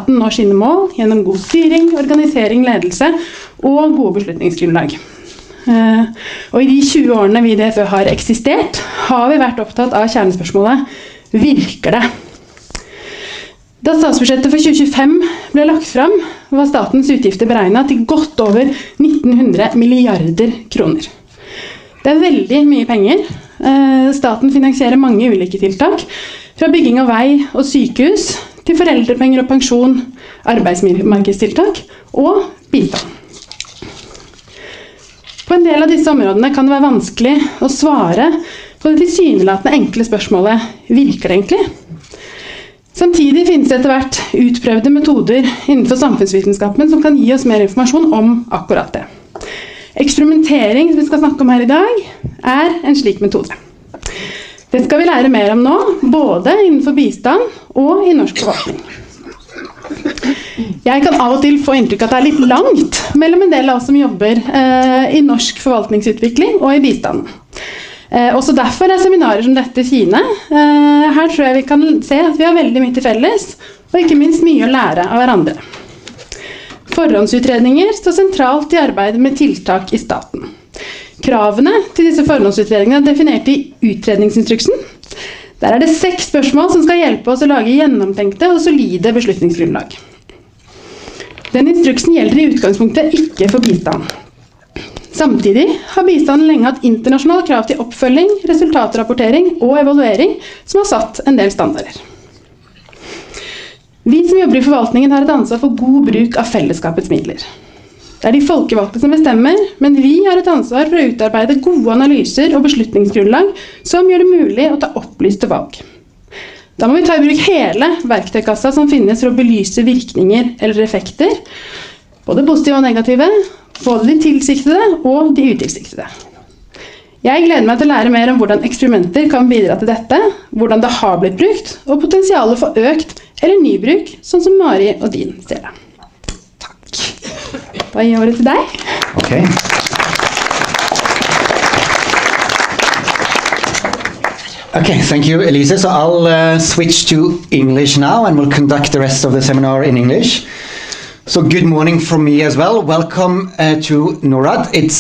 staten når sine mål gjennom god styring, organisering, ledelse og gode beslutningsgrunnlag. Og i de 20 årene vi i DFØ har eksistert, har vi vært opptatt av kjernespørsmålet: virker det? Da statsbudsjettet for 2025 ble lagt fram, var statens utgifter beregnet til godt over 1900 milliarder kroner. Det er veldig mye penger. Staten finansierer mange ulike tiltak, fra bygging av vei og sykehus, til foreldrepenger og pensjon, arbeidsmarkedstiltak og bistand. På en del av disse områdene kan det være vanskelig å svare på det tilsynelatende enkle spørsmålet: virker det egentlig? Samtidig finnes det etter hvert utprøvde metoder innenfor samfunnsvitenskapen som kan gi oss mer informasjon om akkurat det. Eksperimentering, som vi skal snakke om her i dag, er en slik metode. Det skal vi lære mer om nå, både innenfor bistand og i norsk forvaltning. Jeg kan av og til få inntrykk at det er litt langt mellom en del av oss som jobber i norsk forvaltningsutvikling og i bistanden. Også derfor er seminarer som dette fine. Her tror jeg vi kan se at vi har veldig mye til felles, og ikke minst mye å lære av hverandre. Forhåndsutredninger står sentralt i arbeidet med tiltak i staten. Kravene til disse forhåndsutredningene er definert i utredningsinstruksen. Der er det 6 spørsmål som skal hjelpe oss å lage gjennomtenkte og solide beslutningsgrunnlag. Den instruksen gjelder i utgangspunktet ikke for bistand. Samtidig har bistanden lenge hatt internasjonale krav til oppfølging, resultatrapportering og evaluering, som har satt en del standarder. Vi som jobber i forvaltningen har et ansvar for god bruk av fellesskapets midler. Det er de folkevalgte som bestemmer, men vi har et ansvar for å utarbeide gode analyser og beslutningsgrunnlag som gjør det mulig å ta opplyste valg. Da må vi ta i bruk hele verktøykassa som finnes for å belyse virkninger eller effekter, både positive og negative, både de tilsiktede og de utilsiktede. Jeg gleder meg til å lære mer om hvordan eksperimenter kan bidra til dette, hvordan det har blitt brukt, og potensialet for økt eller ny bruk, sånn som Mari og Dean ser det. Takk. Da gir jeg ordet til deg. Okay. Okay, thank you, Elise. So I'll switch to English now, and we'll conduct the rest of the seminar in English. So good morning from me as well. Welcome to Norad. It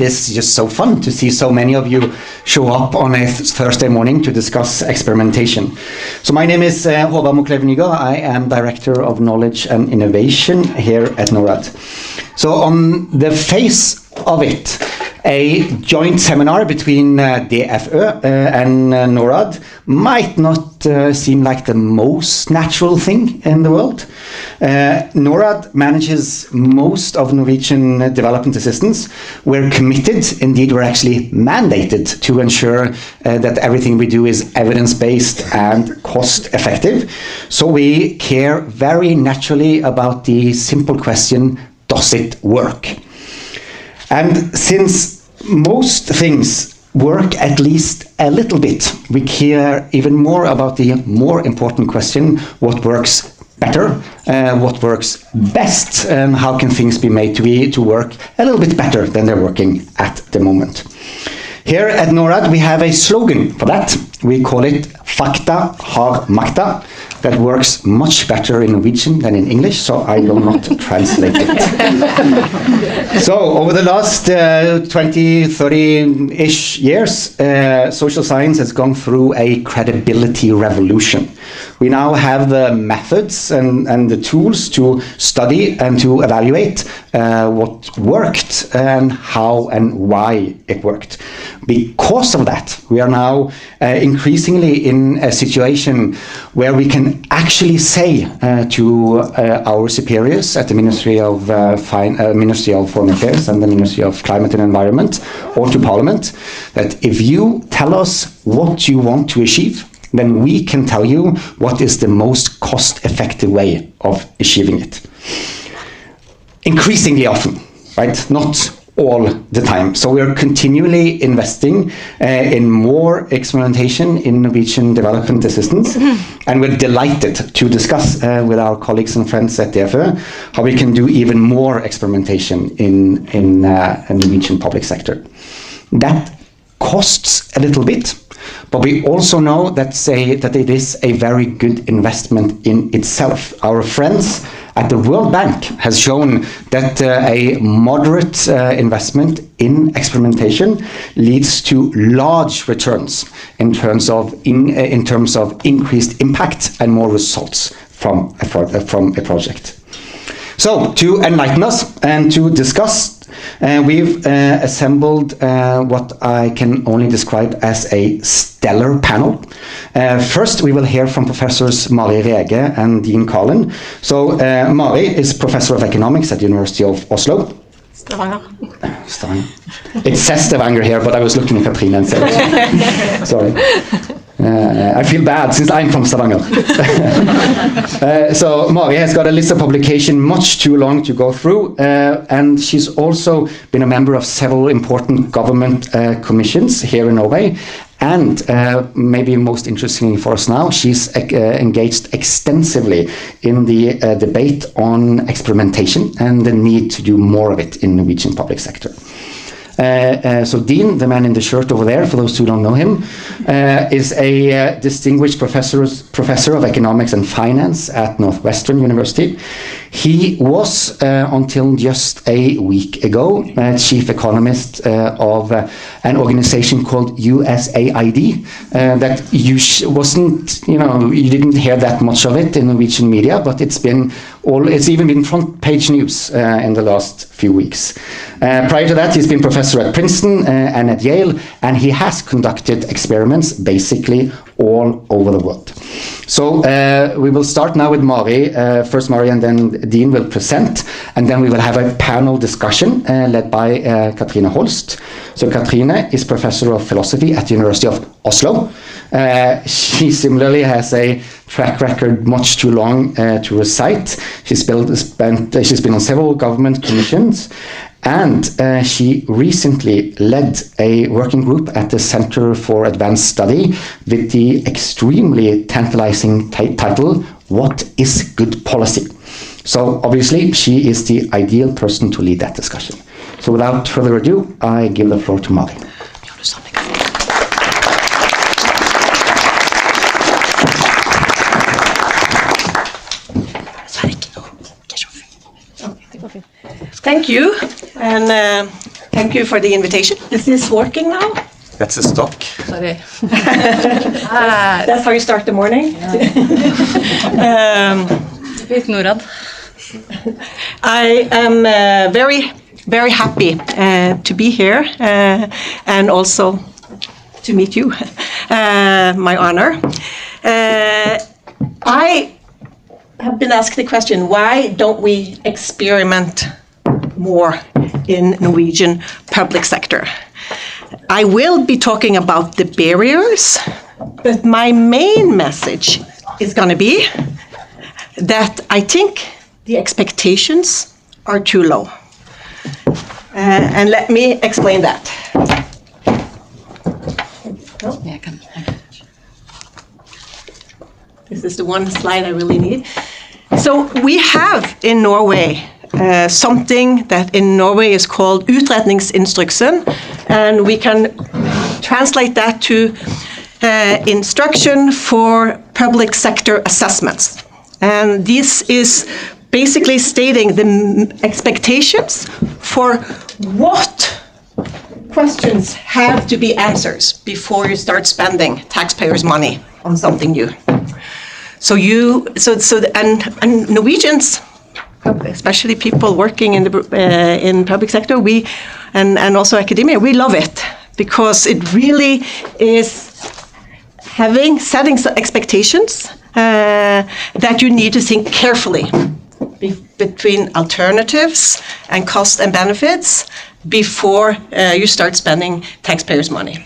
is just so fun to see so many of you show up on a Thursday morning to discuss experimentation. So my name is Håvard Mokleiv. I am Director of Knowledge and Innovation here at Norad. So on the face of it, a joint seminar between DFØ and Norad might not seem like the most natural thing in the world. Norad manages most of Norwegian development assistance. We're committed, indeed we're actually mandated to ensure that everything we do is evidence-based and cost-effective. So we care very naturally about the simple question, does it work? And since most things work at least a little bit, we care even more about the more important question, what works better, what works best, and how can things be made to work a little bit better than they're working at the moment. Here at Norad we have a slogan for that. We call it Fakta, makta. That works much better in Norwegian than in English, so I will not translate it. So over the last 20, 30-ish years, social science has gone through a credibility revolution. We now have the methods and the tools to study and to evaluate what worked and how and why it worked. Because of that, we are now increasingly in a situation where we can actually say to our superiors at the Ministry of Foreign Affairs and the Ministry of Climate and Environment, or to Parliament, that if you tell us what you want to achieve, then we can tell you what is the most cost-effective way of achieving it. Increasingly often, right? Not all the time. So we are continually investing in more experimentation in Norwegian development assistance, and we're delighted to discuss with our colleagues and friends at DFØ how we can do even more experimentation in Norwegian public sector. That costs a little bit, but we also know that it is a very good investment in itself. Our friends at the World Bank has shown that a moderate investment in experimentation leads to large returns in terms of increased impact and more results from a project. So, to enlighten us and to discuss, we've assembled what I can only describe as a stellar panel. First, we will hear from Professors Mari Rege and Dean Karlan. So, Mari is Professor of Economics at the University of Oslo. Stavanger. It says Stavanger here, but I was looking at Cathrine and said, sorry. I feel bad since I'm from Stavanger. So Mari has got a list of publication much too long to go through, and she's also been a member of several important government commissions here in Norway. And maybe most interestingly for us now, she's engaged extensively in the debate on experimentation and the need to do more of it in the Norwegian public sector. So Dean, the man in the shirt over there, for those who don't know him, is a distinguished professor of economics and finance at Northwestern University. He was, until just a week ago, chief economist of an organization called USAID. That wasn't, you didn't hear that much of it in Norwegian media, but it's even been front page news in the last few weeks. Prior to that, he's been professor at Princeton and at Yale, and he has conducted experiments basically all over the world. So we will start now with Mari. First Mari and then Dean will present, and then we will have a panel discussion led by Cathrine Holst. So Cathrine is professor of philosophy at the University of Oslo. She similarly has a track record much too long to recite. She's been on several government commissions, and she recently led a working group at the Center for Advanced Study with the extremely tantalizing title, What is Good Policy? So obviously she is the ideal person to lead that discussion. So without further ado, I give the floor to Mari. Thank you, and thank you for the invitation. Is this working now? That's a stock. Sorry. That's how you start the morning? With Norad. I am very, very happy to be here and also to meet you. My honor. I have been asked the question, why don't we experiment more in Norwegian public sector? I will be talking about the barriers, but my main message is going to be that I think the expectations are too low. And let me explain that. This is the one slide I really need. So we have in Norway something that in Norway is called utredningsinstruksen, and we can translate that to instruction for public sector assessments. And this is basically stating the expectations for what questions have to be answered before you start spending taxpayers' money on something new. And Norwegians, especially people working in the in public sector, and also academia, we love it because it really is setting expectations that you need to think carefully between alternatives and costs and benefits before you start spending taxpayers' money.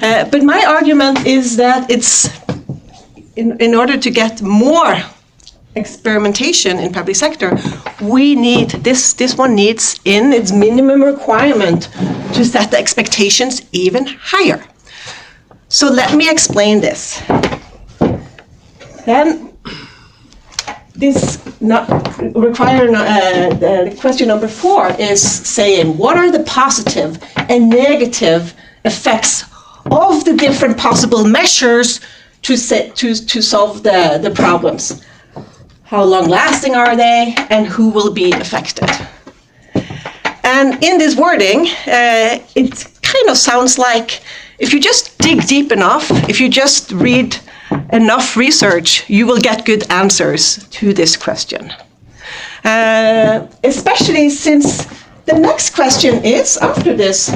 But my argument is that it's in order to get more experimentation in public sector, we need this one needs in its minimum requirement to set the expectations even higher. So let me explain this. Then this the question number 4 is saying, what are the positive and negative effects of the different possible measures to solve the problems. How long lasting are they, and who will be affected? And in this wording, it kind of sounds like if you just dig deep enough, if you just read enough research, you will get good answers to this question. Especially since the next question is, after this,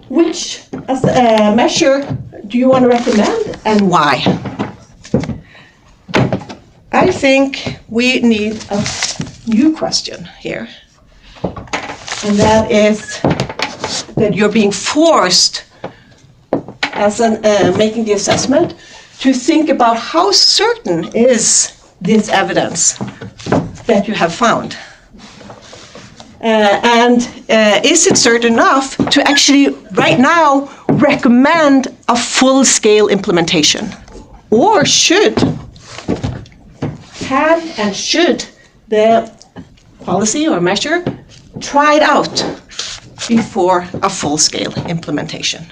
which measure do you want to recommend and why? I think we need a new question here. And that is that you're being forced, as making the assessment, to think about how certain is this evidence that you have found. And is it certain enough to actually, right now, recommend a full-scale implementation? Or can and should the policy or measure try it out before a full-scale implementation?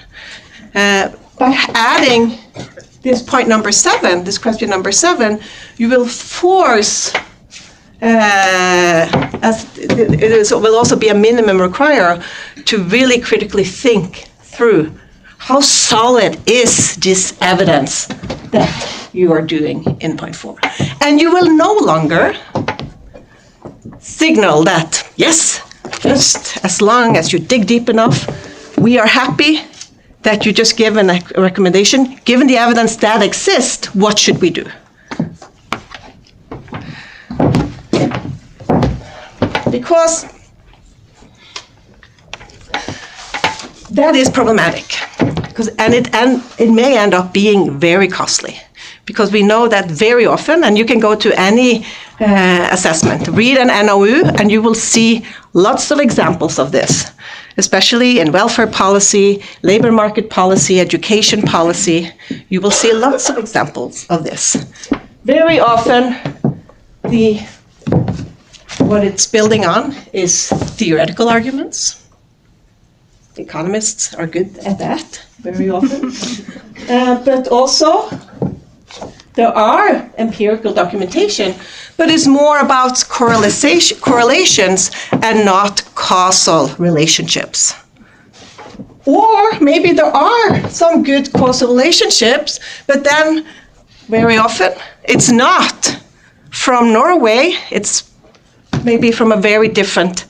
By adding this point number 7, this question number 7, you will force, as it will also be a minimum require, to really critically think through how solid is this evidence that you are doing in point 4. And you will no longer signal that, yes, just as long as you dig deep enough, we are happy that you just give a recommendation. Given the evidence that exists, what should we do? Because that is problematic, and it may end up being very costly, because we know that very often, and you can go to any assessment, read an NOU, and you will see lots of examples of this, especially in welfare policy, labor market policy, education policy. You will see lots of examples of this. Very often, what it's building on is theoretical arguments. Economists are good at that, very often. But also, there are empirical documentation, but it's more about correlations and not causal relationships. Or maybe there are some good causal relationships, but then very often it's not from Norway, it's maybe from a very different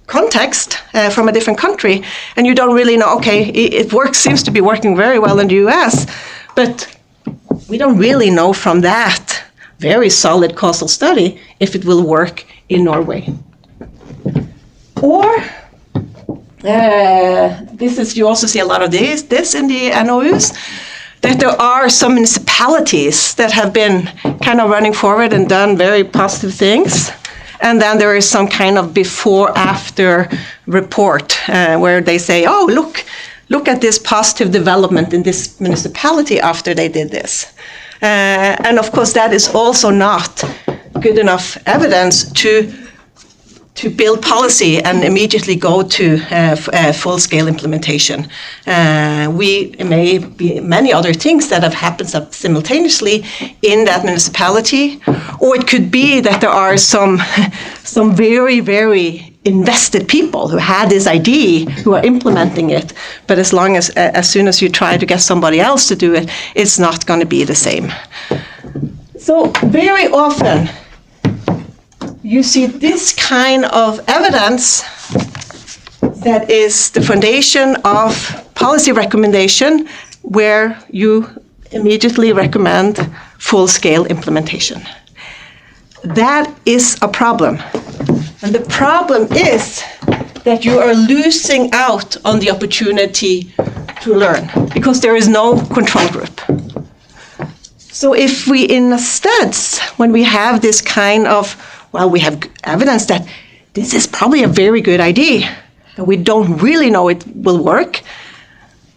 context, from a different country, and you don't really know, okay, it seems to be working very well in the US, but we don't really know from that very solid causal study if it will work in Norway. Or, you also see a lot of this in the NOUs, that there are some municipalities that have been kind of running forward and done very positive things. And then there is some kind of before-after report where they say, oh, look at this positive development in this municipality after they did this. And of course, that is also not good enough evidence to build policy and immediately go to full-scale implementation. We may be many other things that have happened simultaneously in that municipality, or it could be that there are some very, very invested people who had this idea, who are implementing it, but as soon as you try to get somebody else to do it, it's not going to be the same. So very often, you see this kind of evidence that is the foundation of policy recommendation, where you immediately recommend full-scale implementation. That is a problem. And the problem is that you are losing out on the opportunity to learn, because there is no control group. So if we instead, when we have this kind of, we have evidence that this is probably a very good idea, and we don't really know it will work,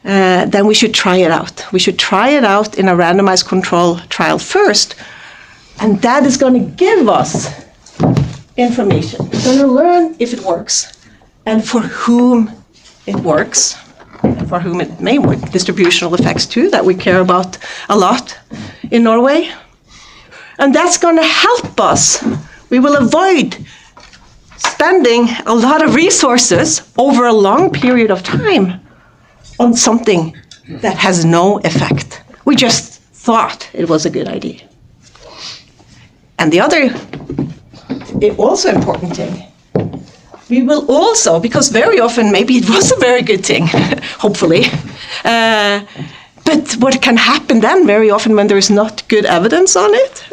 then we should try it out. We should try it out in a randomized control trial first, and that is going to give us information. We're going to learn if it works, and for whom it works, for whom it may work, distributional effects too, that we care about a lot in Norway. And that's going to help us. We will avoid spending a lot of resources over a long period of time on something that has no effect. We just thought it was a good idea. And the other, also important thing, we will also, because very often maybe it was a very good thing, hopefully, but what can happen then very often when there is not good evidence on it,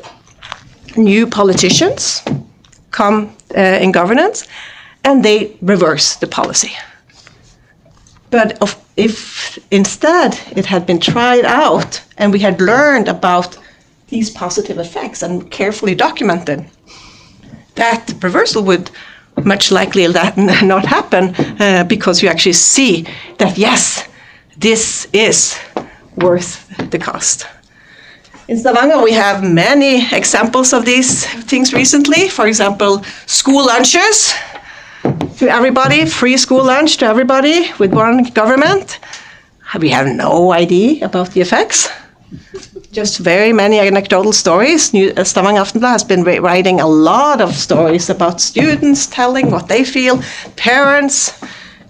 new politicians come in governance and they reverse the policy. But if instead it had been tried out and we had learned about these positive effects and carefully documented, that reversal would much likely not happen because you actually see that, yes, this is worth the cost. In Stavanger, we have many examples of these things recently. For example, school lunches to everybody, free school lunch to everybody with one government. We have no idea about the effects. Just very many anecdotal stories. Stavanger Offentlig has been writing a lot of stories about students telling what they feel, parents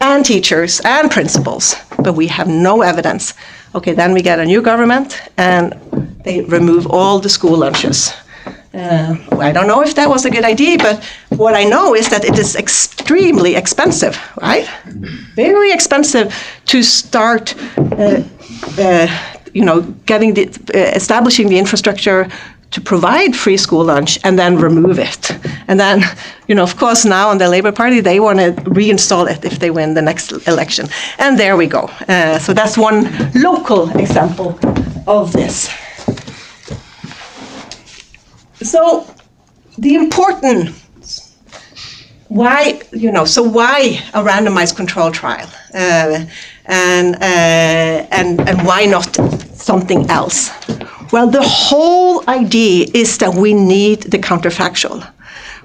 and teachers and principals, but we have no evidence. Okay, then we get a new government and they remove all the school lunches. I don't know if that was a good idea, but what I know is that it is extremely expensive, right? Very expensive to start establishing the infrastructure to provide free school lunch and then remove it. And then, of course, now on the Labour Party, they want to reinstall it if they win the next election. And there we go. So that's one local example of this. So the important, why a randomized control trial? And why not something else? Well, the whole idea is that we need the counterfactual.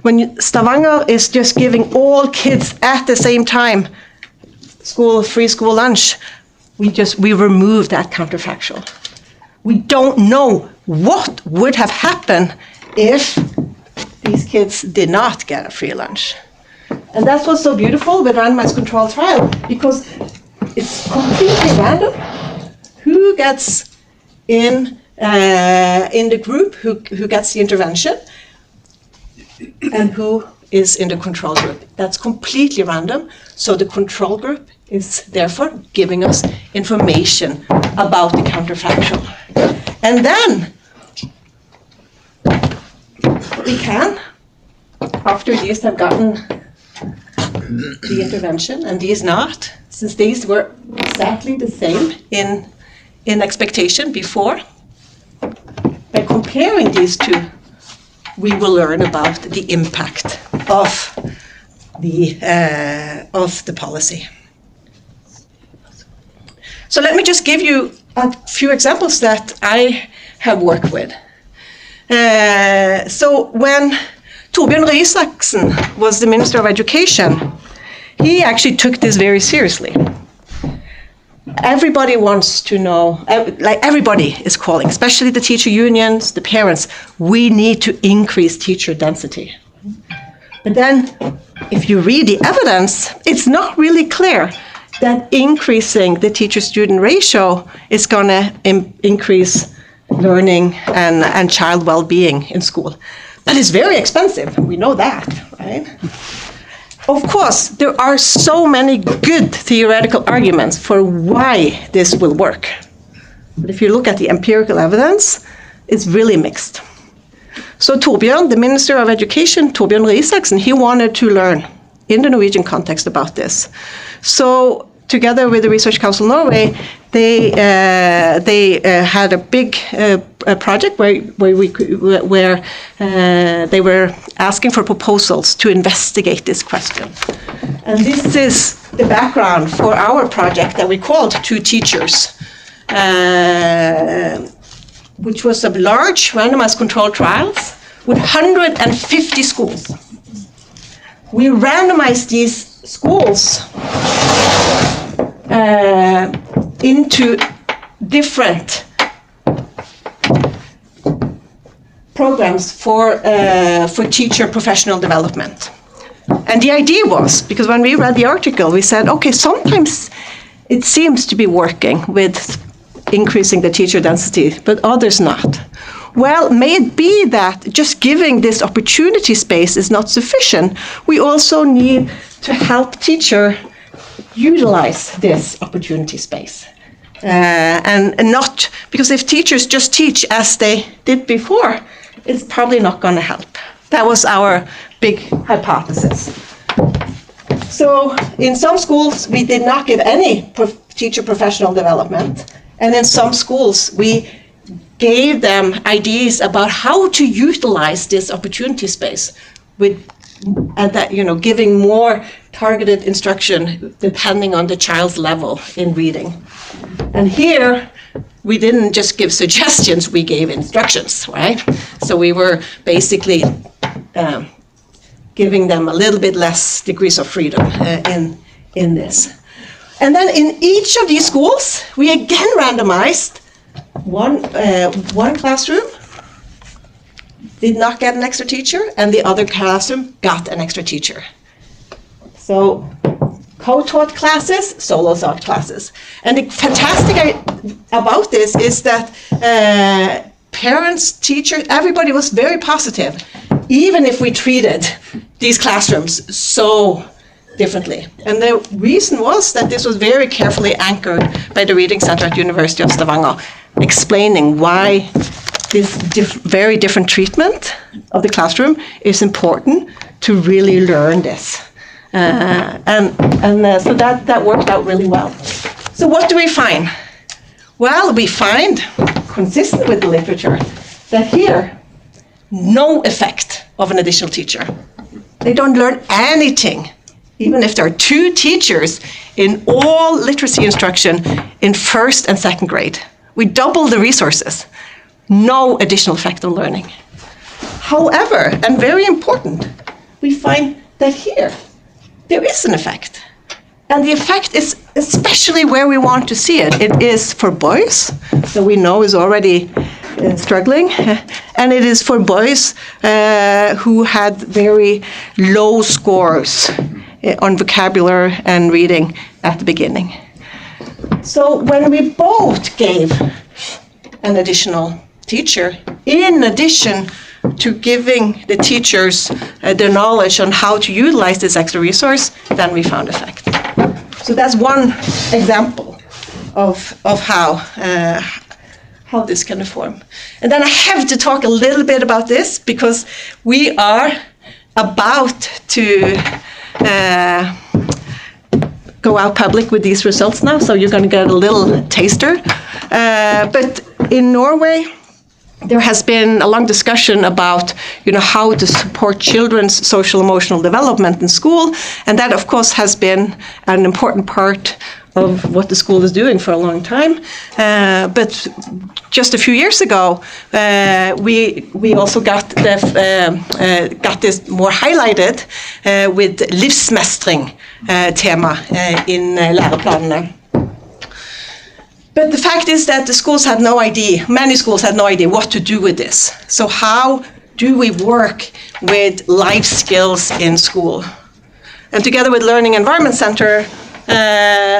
When Stavanger is just giving all kids at the same time free school lunch, we remove that counterfactual. We don't know what would have happened if these kids did not get a free lunch. And that's what's so beautiful with randomized control trial, because it's completely random who gets in the group, who gets the intervention, and who is in the control group. That's completely random. So the control group is therefore giving us information about the counterfactual. And then we can, after these have gotten the intervention and these not, since these were exactly the same in expectation before, by comparing these two, we will learn about the impact of the policy. So let me just give you a few examples that I have worked with. So when Torbjørn Røe Isaksen was the Minister of Education, he actually took this very seriously. Everybody wants to know, everybody is calling, especially the teacher unions, the parents, we need to increase teacher density. But then, if you read the evidence, it's not really clear that increasing the teacher-student ratio is going to increase learning and child well-being in school. But it's very expensive, we know that, right? Of course, there are so many good theoretical arguments for why this will work. But if you look at the empirical evidence, it's really mixed. So Torbjørn, the Minister of Education, Torbjørn Røe Isaksen, he wanted to learn in the Norwegian context about this. So together with the Research Council Norway, they had a big project where they were asking for proposals to investigate this question. And this is the background for our project that we called Two Teachers, which was a large randomized controlled trials with 150 schools. We randomized these schools into different programs for teacher professional development. And the idea was, because when we read the article, we said, okay, sometimes it seems to be working with increasing the teacher density, but others not. Well, may it be that just giving this opportunity space is not sufficient. We also need to help teacher utilize this opportunity space. And not, because if teachers just teach as they did before, it's probably not going to help. That was our big hypothesis. So in some schools, we did not give any teacher professional development. And in some schools, we gave them ideas about how to utilize this opportunity space with, and that, giving more targeted instruction depending on the child's level in reading. And here, we didn't just give suggestions, we gave instructions, right? So we were basically giving them a little bit less degrees of freedom in this. And then in each of these schools, we again randomized one classroom did not get an extra teacher, and the other classroom got an extra teacher. So co-taught classes, solo taught classes. And the fantastic about this is that parents, teachers, everybody was very positive, even if we treated these classrooms so differently. And the reason was that this was very carefully anchored by the Reading Center at University of Stavanger, explaining why this very different treatment of the classroom is important to really learn this. So that worked out really well. So what do we find? Well, we find, consistent with the literature, that here, no effect of an additional teacher. They don't learn anything, even if there are 2 teachers in all literacy instruction in first and second grade. We double the resources. No additional effect on learning. However, and very important, we find that here, there is an effect. And the effect is especially where we want to see it. It is for boys, so we know is already struggling, and it is for boys who had very low scores on vocabulary and reading at the beginning. So when we both gave an additional teacher, in addition to giving the teachers the knowledge on how to utilize this extra resource, then we found effect. So that's one example of how this can form. And then I have to talk a little bit about this, because we are about to go out public with these results now, so you're going to get a little taster. But in Norway, there has been a long discussion about, how to support children's social emotional development in school, and that, of course, has been an important part of what the school is doing for a long time. But just a few years ago, we also got this more highlighted with livsmestring tema in læreplanene. But the fact is that the schools had no idea, many schools had no idea what to do with this. So how do we work with life skills in school? And together with Learning Environment Center,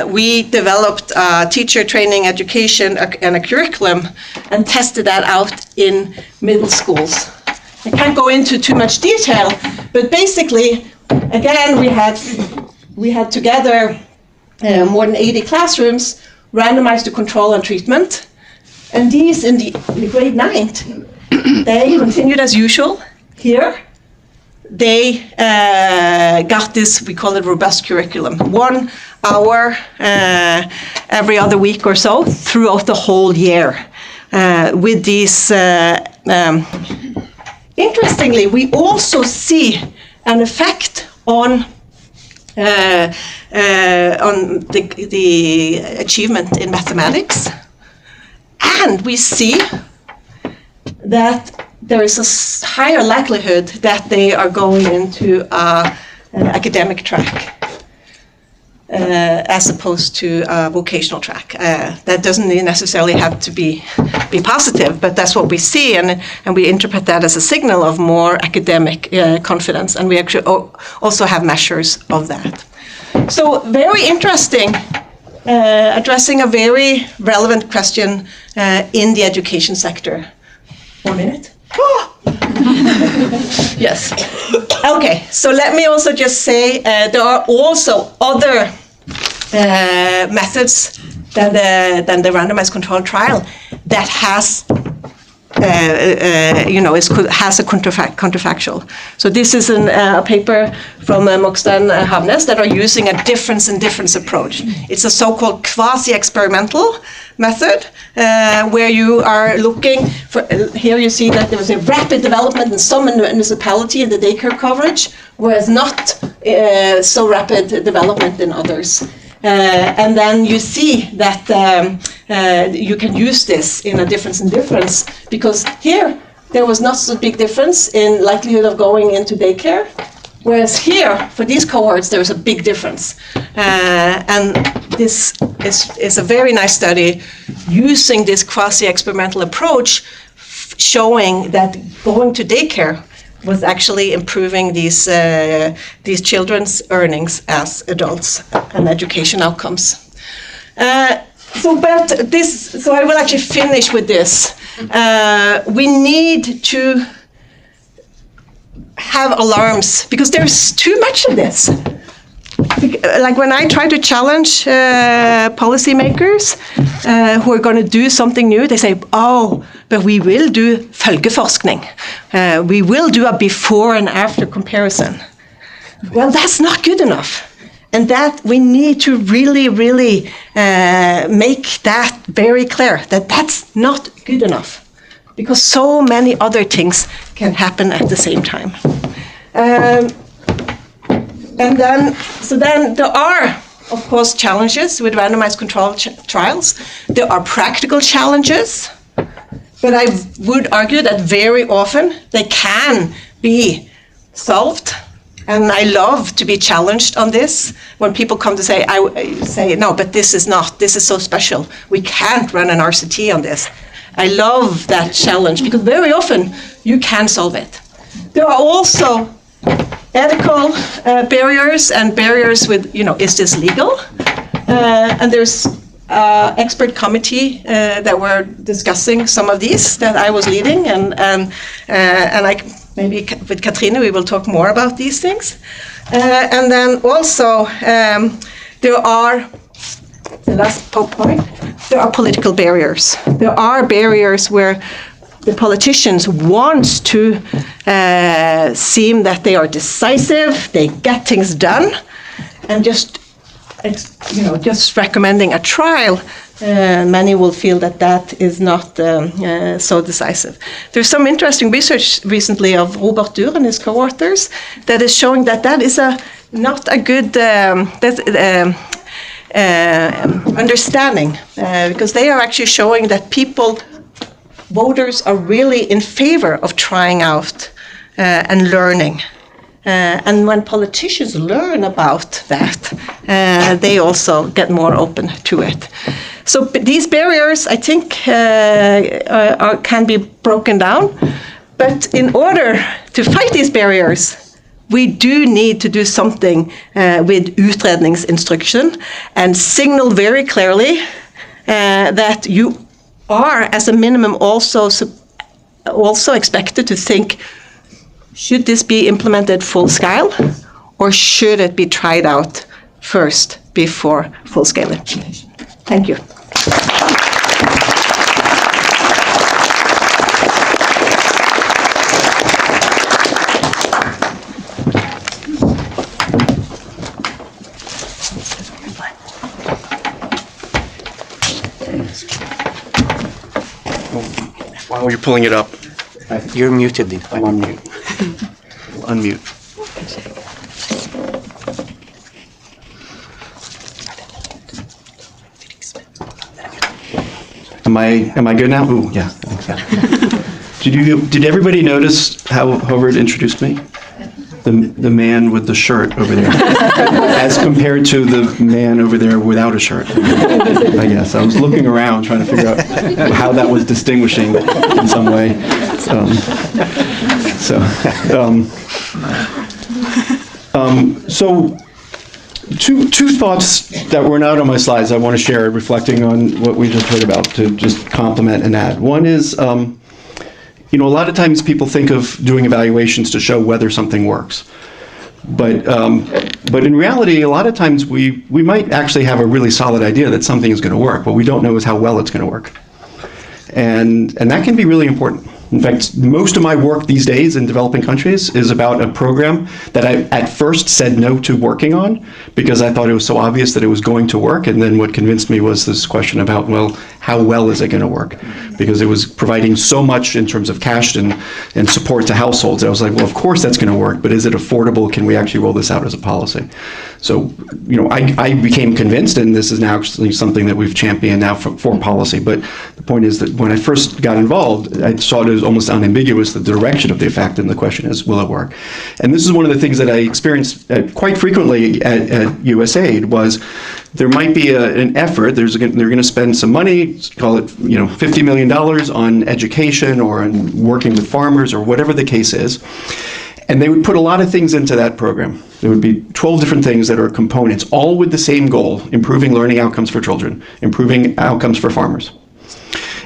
we developed a teacher training education and a curriculum and tested that out in middle schools. I can't go into too much detail, but basically, again, we had together more than 80 classrooms, randomized to control and treatment. And these in the grade 9, they continued as usual. Here, they got this, we call it robust curriculum, 1 hour every other week or so throughout the whole year. With these, interestingly, we also see an effect on the achievement in mathematics, and we see that there is a higher likelihood that they are going into an academic track. as opposed to a vocational track. That doesn't necessarily have to be positive, but that's what we see, and we interpret that as a signal of more academic confidence, and we actually also have measures of that. So very interesting, addressing a very relevant question in the education sector. 1 minute? Yes. Okay, so let me also just say there are also other methods than the randomized controlled trial that has has a counterfactual. So this is a paper from Mokleiv and Havnes that are using a difference in difference approach. It's a so-called quasi-experimental method where you are looking for, here you see that there was a rapid development in some municipality in the daycare coverage, whereas not so rapid development in others. And then you see that you can use this in a difference in difference, because here there was not so big difference in likelihood of going into daycare, whereas here for these cohorts there is a big difference. And this is a very nice study using this quasi-experimental approach, showing that going to daycare was actually improving these children's earnings as adults and education outcomes. So I will actually finish with this. We need to have alarms because there's too much of this. Like when I try to challenge policymakers who are going to do something new, they say, "Oh, but we will do følgeforskning. We will do a before and after comparison." Well, that's not good enough. And that we need to really, really make that very clear, that that's not good enough. Because so many other things can happen at the same time. And then there are, of course, challenges with randomized controlled trials. There are practical challenges, but I would argue that very often they can be solved. And I love to be challenged on this. When people come to say, I say, no, but this is so special. We can't run an RCT on this. I love that challenge because very often you can solve it. There are also ethical barriers and barriers with, is this legal? And there's expert committee that were discussing some of these that I was leading, and maybe with Cathrine we will talk more about these things. And then also there are, the last point, there are political barriers. There are barriers where the politicians want to seem that they are decisive, they get things done, and just recommending a trial, many will feel that is not so decisive. There's some interesting research recently of Robert Durr and his co-authors that is showing that is not a good understanding, because they are actually showing that voters are really in favor of trying out and learning. And when politicians learn about that, they also get more open to it. So these barriers, I think, can be broken down. But in order to fight these barriers, we do need to do something with utredningsinstruction and signal very clearly that you are, as a minimum, also expected to think, should this be implemented full scale, or should it be tried out first before full scale implementation? Thank you. While you're pulling it up. You're muted, Dean. I'm on mute. Unmute. Am I good now? Ooh, yeah, I think so. Did everybody notice how Håvard introduced me? the man with the shirt over there, as compared to the man over there without a shirt. I guess I was looking around trying to figure out how that was distinguishing in some way. So two thoughts that were not on my slides I want to share, reflecting on what we just heard about, to just complement and add. One is, a lot of times people think of doing evaluations to show whether something works. But in reality, a lot of times we might actually have a really solid idea that something is going to work. What we don't know is how well it's going to work. And that can be really important. In fact, most of my work these days in developing countries is about a program that I at first said no to working on because I thought it was so obvious that it was going to work. And then what convinced me was this question about, well, how well is it going to work? Because it was providing so much in terms of cash and support to households. I was like, well, of course that's going to work, but is it affordable? Can we actually roll this out as a policy? So, I became convinced, and this is now actually something that we've championed now for policy. But the point is that when I first got involved, I saw it as almost unambiguous, the direction of the effect, and the question is, will it work? And this is one of the things that I experienced quite frequently at USAID was there might be an effort, they're going to spend some money, call it $50 million on education or on working with farmers or whatever the case is. And they would put a lot of things into that program. There would be 12 different things that are components, all with the same goal: improving learning outcomes for children, improving outcomes for farmers.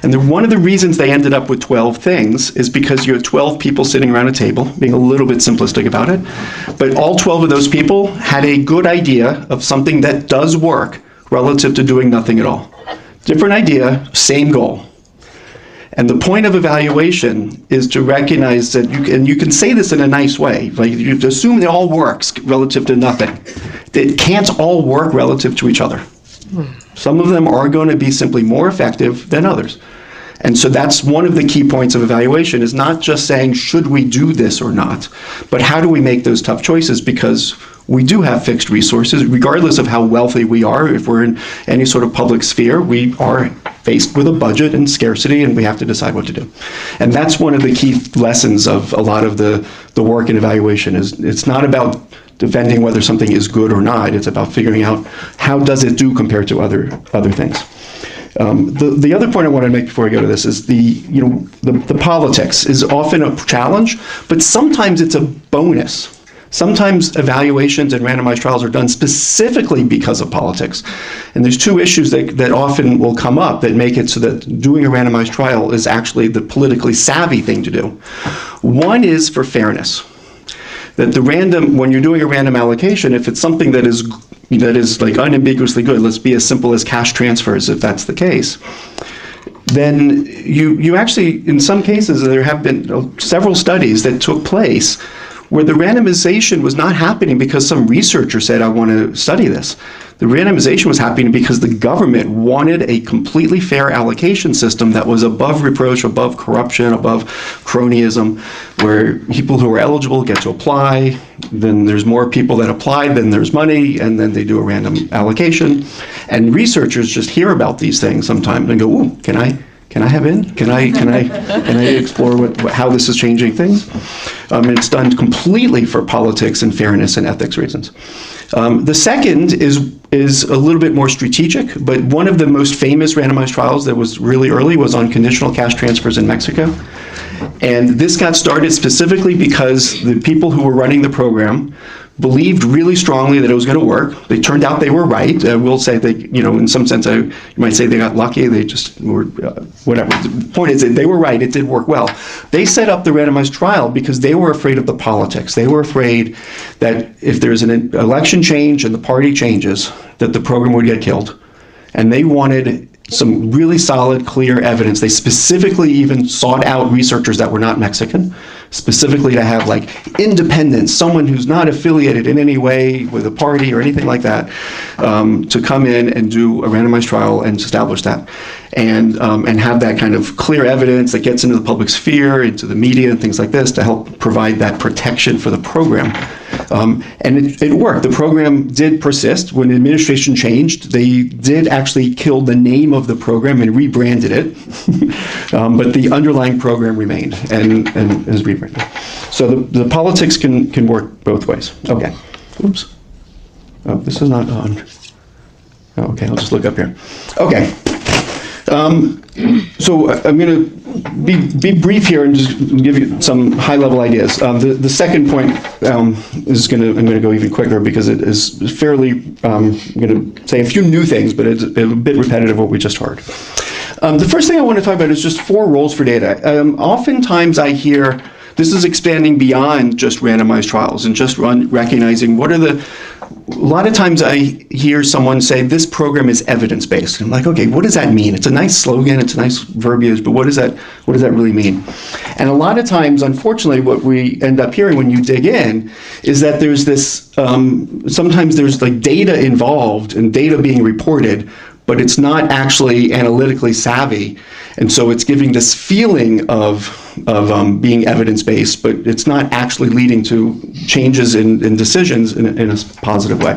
And one of the reasons they ended up with 12 things is because you have 12 people sitting around a table, being a little bit simplistic about it, but all 12 of those people had a good idea of something that does work relative to doing nothing at all. Different idea, same goal. And the point of evaluation is to recognize that you can say this in a nice way, like you assume it all works relative to nothing. It can't all work relative to each other. Some of them are going to be simply more effective than others. And so that's one of the key points of evaluation, is not just saying, should we do this or not, but how do we make those tough choices? Because we do have fixed resources, regardless of how wealthy we are. If we're in any sort of public sphere, we are faced with a budget and scarcity, and we have to decide what to do. And that's one of the key lessons of a lot of the work in evaluation. Is it's not about defending whether something is good or not. It's about figuring out how does it do compared to other things. The other point I want to make before I go to this is the politics is often a challenge, but sometimes it's a bonus. Sometimes evaluations and randomized trials are done specifically because of politics. And there's two issues that often will come up that make it so that doing a randomized trial is actually the politically savvy thing to do. One is for fairness. That when you're doing a random allocation, if it's something that is like unambiguously good, let's be as simple as cash transfers, if that's the case, then you actually, in some cases, there have been several studies that took place where the randomization was not happening because some researcher said, I want to study this. The randomization was happening because the government wanted a completely fair allocation system that was above reproach, above corruption, above cronyism, where people who are eligible get to apply, then there's more people that apply, then there's money, and then they do a random allocation. And researchers just hear about these things sometimes and go, ooh, can I have in? Can I explore how this is changing things? And it's done completely for politics and fairness and ethics reasons. The second is a little bit more strategic, but one of the most famous randomized trials that was really early was on conditional cash transfers in Mexico. And this got started specifically because the people who were running the program believed really strongly that it was going to work. They turned out they were right. We'll say they, in some sense, you might say they got lucky. They just were, whatever. The point is that they were right. It did work well. They set up the randomized trial because they were afraid of the politics. They were afraid that if there's an election change and the party changes, that the program would get killed. And they wanted some really solid, clear evidence. They specifically even sought out researchers that were not Mexican, specifically to have independence, someone who's not affiliated in any way with a party or anything like that, to come in and do a randomized trial and establish that. And have that kind of clear evidence that gets into the public sphere, into the media and things like this to help provide that protection for the program. And it worked. The program did persist. When administration changed, they did actually kill the name of the program and rebranded it. But the underlying program remained and is rebranded. So the politics can work both ways. Okay. Oops. Oh, this is not on. Okay, I'll just look up here. Okay. So I'm going to be brief here and just give you some high-level ideas. The second point I'm going to go even quicker because it is fairly. I'm going to say a few new things, but it's a bit repetitive what we just heard. The first thing I want to talk about is just 4 roles for data. Oftentimes I hear this is expanding beyond just randomized trials and just recognizing what are the. A lot of times I hear someone say this program is evidence-based. I'm like, okay, what does that mean? It's a nice slogan, it's a nice verbiage, but what does that really mean? And a lot of times, unfortunately, what we end up hearing when you dig in is that there's this, sometimes there's like data involved and data being reported, but it's not actually analytically savvy. And so it's giving this feeling of being evidence-based, but it's not actually leading to changes in decisions in a positive way.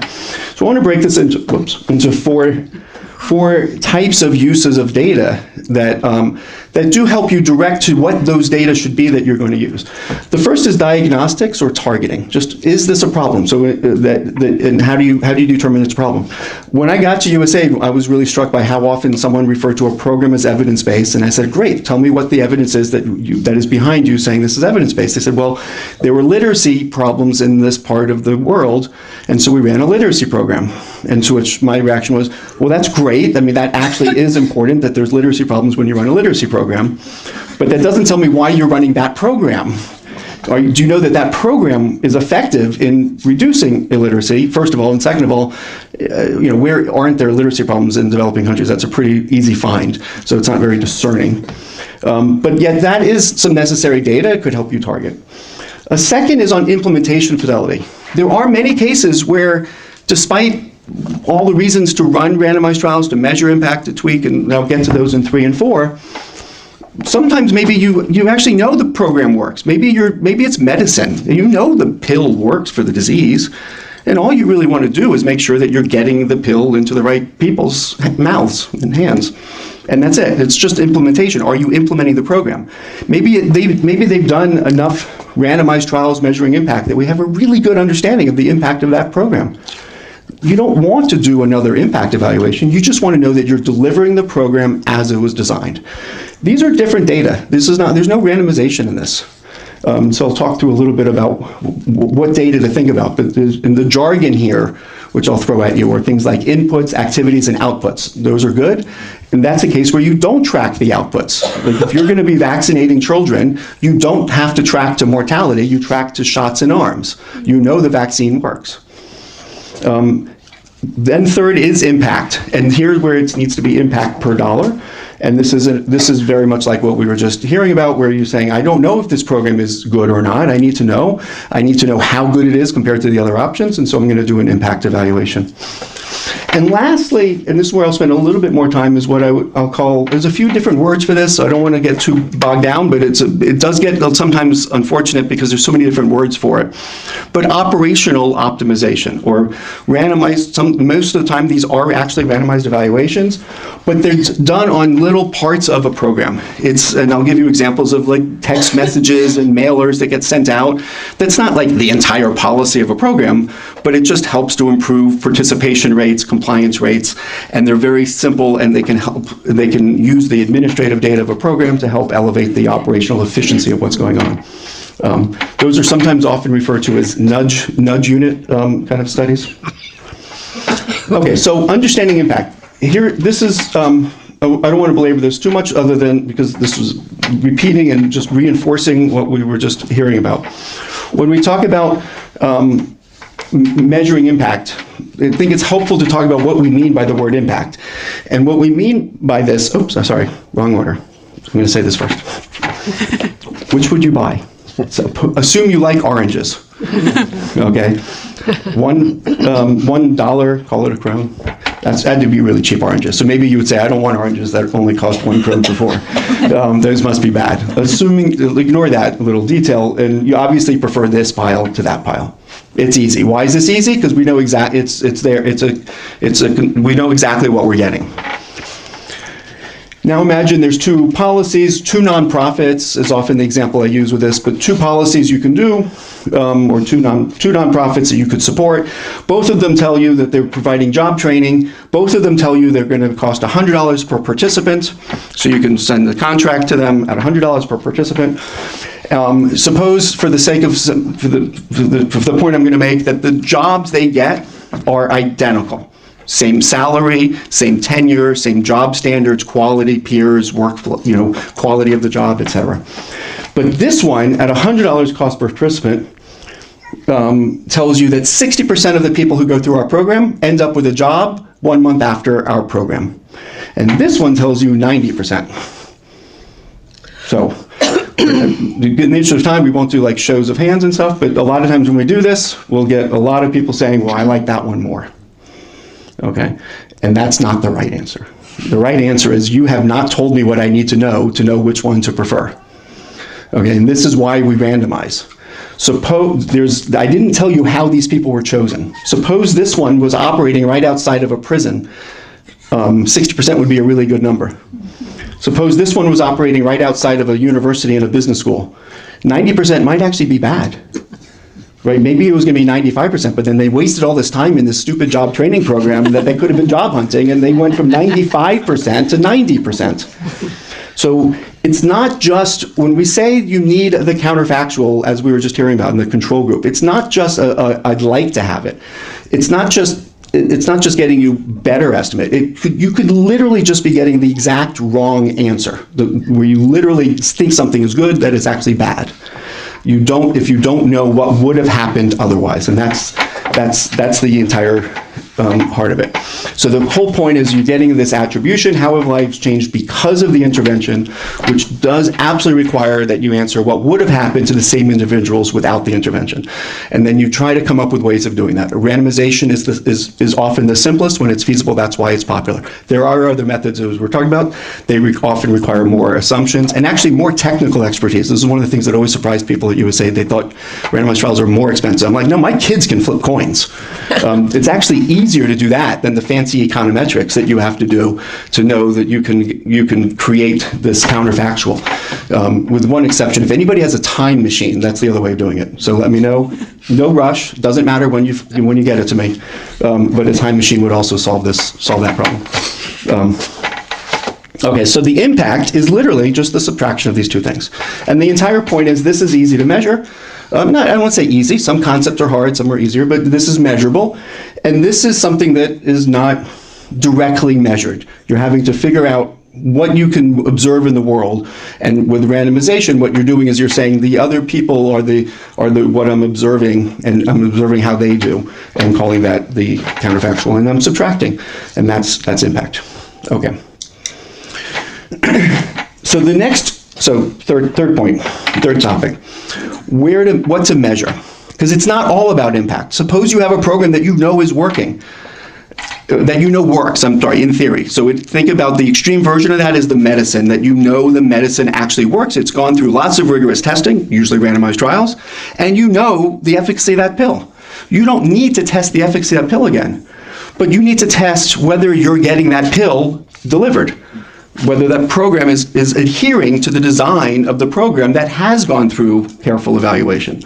So I want to break this into four types of uses of data that do help you direct to what those data should be that you're going to use. The first is diagnostics or targeting. Just, is this a problem? So and how do you determine it's a problem? When I got to USA, I was really struck by how often someone referred to a program as evidence-based, and I said, great, tell me what the evidence is that is behind you saying this is evidence-based. They said, well, there were literacy problems in this part of the world, and so we ran a literacy program. And to which my reaction was, well, that's great. I mean, that actually is important that there's literacy problems when you run a literacy program, but that doesn't tell me why you're running that program. Do you know that program is effective in reducing illiteracy, first of all, and second of all, where aren't there literacy problems in developing countries? That's a pretty easy find, so it's not very discerning. But yet that is some necessary data. It could help you target. A second is on implementation fidelity. There are many cases where, despite all the reasons to run randomized trials, to measure impact, to tweak, and I'll get to those in 3 and 4, sometimes maybe you actually know the program works. Maybe it's medicine, and you know the pill works for the disease, and all you really want to do is make sure that you're getting the pill into the right people's mouths and hands. And that's it. It's just implementation. Are you implementing the program? Maybe they've done enough randomized trials measuring impact that we have a really good understanding of the impact of that program. You don't want to do another impact evaluation. You just want to know that you're delivering the program as it was designed. These are different data. There's no randomization in this. So I'll talk through a little bit about what data to think about. But in the jargon here, which I'll throw at you, are things like inputs, activities, and outputs. Those are good. And that's a case where you don't track the outputs. Like if you're going to be vaccinating children, you don't have to track to mortality. You track to shots in arms. You know the vaccine works. Then third is impact, and here's where it needs to be impact per dollar. And this is very much like what we were just hearing about, where you're saying, I don't know if this program is good or not. I need to know how good it is compared to the other options, and so I'm going to do an impact evaluation. And lastly, and this is where I'll spend a little bit more time, is what I'll call, there's a few different words for this, so I don't want to get too bogged down, but it does get sometimes unfortunate because there's so many different words for it. But operational optimization, or randomized, most of the time these are actually randomized evaluations, but they're done on little parts of a program. And I'll give you examples of like text messages and mailers that get sent out. That's not like the entire policy of a program, but it just helps to improve participation rates, compliance rates, and they're very simple, and they can use the administrative data of a program to help elevate the operational efficiency of what's going on. Those are sometimes often referred to as nudge unit kind of studies. Okay, so understanding impact. Here, this is, I don't want to belabor this too much other than because this was repeating and just reinforcing what we were just hearing about. When we talk about measuring impact, I think it's helpful to talk about what we mean by the word impact. And what we mean by this, oops, I'm sorry, wrong order. I'm going to say this first. Which would you buy? So assume you like oranges. Okay. $1, call it a krone. That had to be really cheap oranges. So maybe you would say, I don't want oranges that only cost 1 krone per 4. Those must be bad. Assuming, ignore that little detail, and you obviously prefer this pile to that pile. It's easy. Why is this easy? Because we know it's there. We know exactly what we're getting. Now imagine there's two policies, two nonprofits is often the example I use with this, but two policies you can do, or two nonprofits that you could support. Both of them tell you that they're providing job training. Both of them tell you they're going to cost $100 per participant, so you can send the contract to them at $100 per participant. Suppose, for the sake of for the point I'm going to make, that the jobs they get are identical. Same salary, same tenure, same job standards, quality, peers, workflow, quality of the job, etc. But this one, at $100 cost per participant, tells you that 60% of the people who go through our program end up with a job 1 month after our program. And this one tells you 90%. So, in the interest of time, we won't do like shows of hands and stuff, but a lot of times when we do this, we'll get a lot of people saying, well, I like that one more. Okay, and that's not the right answer. The right answer is you have not told me what I need to know which one to prefer. Okay, and this is why we randomize. Suppose I didn't tell you how these people were chosen. Suppose this one was operating right outside of a prison. 60% would be a really good number. Suppose this one was operating right outside of a university and a business school. 90% might actually be bad. Right? Maybe it was going to be 95%, but then they wasted all this time in this stupid job training program that they could have been job hunting, and they went from 95% to 90%. So it's not just, when we say you need the counterfactual, as we were just hearing about in the control group, it's not just I'd like to have it. It's not just getting you better estimate. You could literally just be getting the exact wrong answer, where you literally think something is good that is actually bad. If you don't know what would have happened otherwise, and that's the entire heart of it. So the whole point is you're getting this attribution, how have lives changed because of the intervention, which does absolutely require that you answer what would have happened to the same individuals without the intervention. And then you try to come up with ways of doing that. Randomization is often the simplest when it's feasible. That's why it's popular. There are other methods, as we're talking about. They often require more assumptions and actually more technical expertise. This is one of the things that always surprised people that you would say they thought randomized trials are more expensive. I'm like, no, my kids can flip coins. It's actually easier to do that than the fancy econometrics that you have to do to know that you can create this counterfactual. With one exception, if anybody has a time machine, that's the other way of doing it. So let me know. No rush. Doesn't matter when you get it to me. But a time machine would also solve that problem. Okay, so the impact is literally just the subtraction of these two things. And the entire point is this is easy to measure. I don't want to say easy. Some concepts are hard, some are easier, but this is measurable. And this is something that is not directly measured. You're having to figure out what you can observe in the world. And with randomization, what you're doing is you're saying the other people are what I'm observing, and I'm observing how they do, and calling that the counterfactual, and I'm subtracting. And that's impact. Okay. So third point, third topic, what to measure, because it's not all about impact. Suppose you have a program that you know is working, that you know works, in theory. So think about the extreme version of that is the medicine, that you know the medicine actually works. It's gone through lots of rigorous testing, usually randomized trials, and you know the efficacy of that pill. You don't need to test the efficacy of that pill again, but you need to test whether you're getting that pill delivered, whether that program is adhering to the design of the program that has gone through careful evaluation.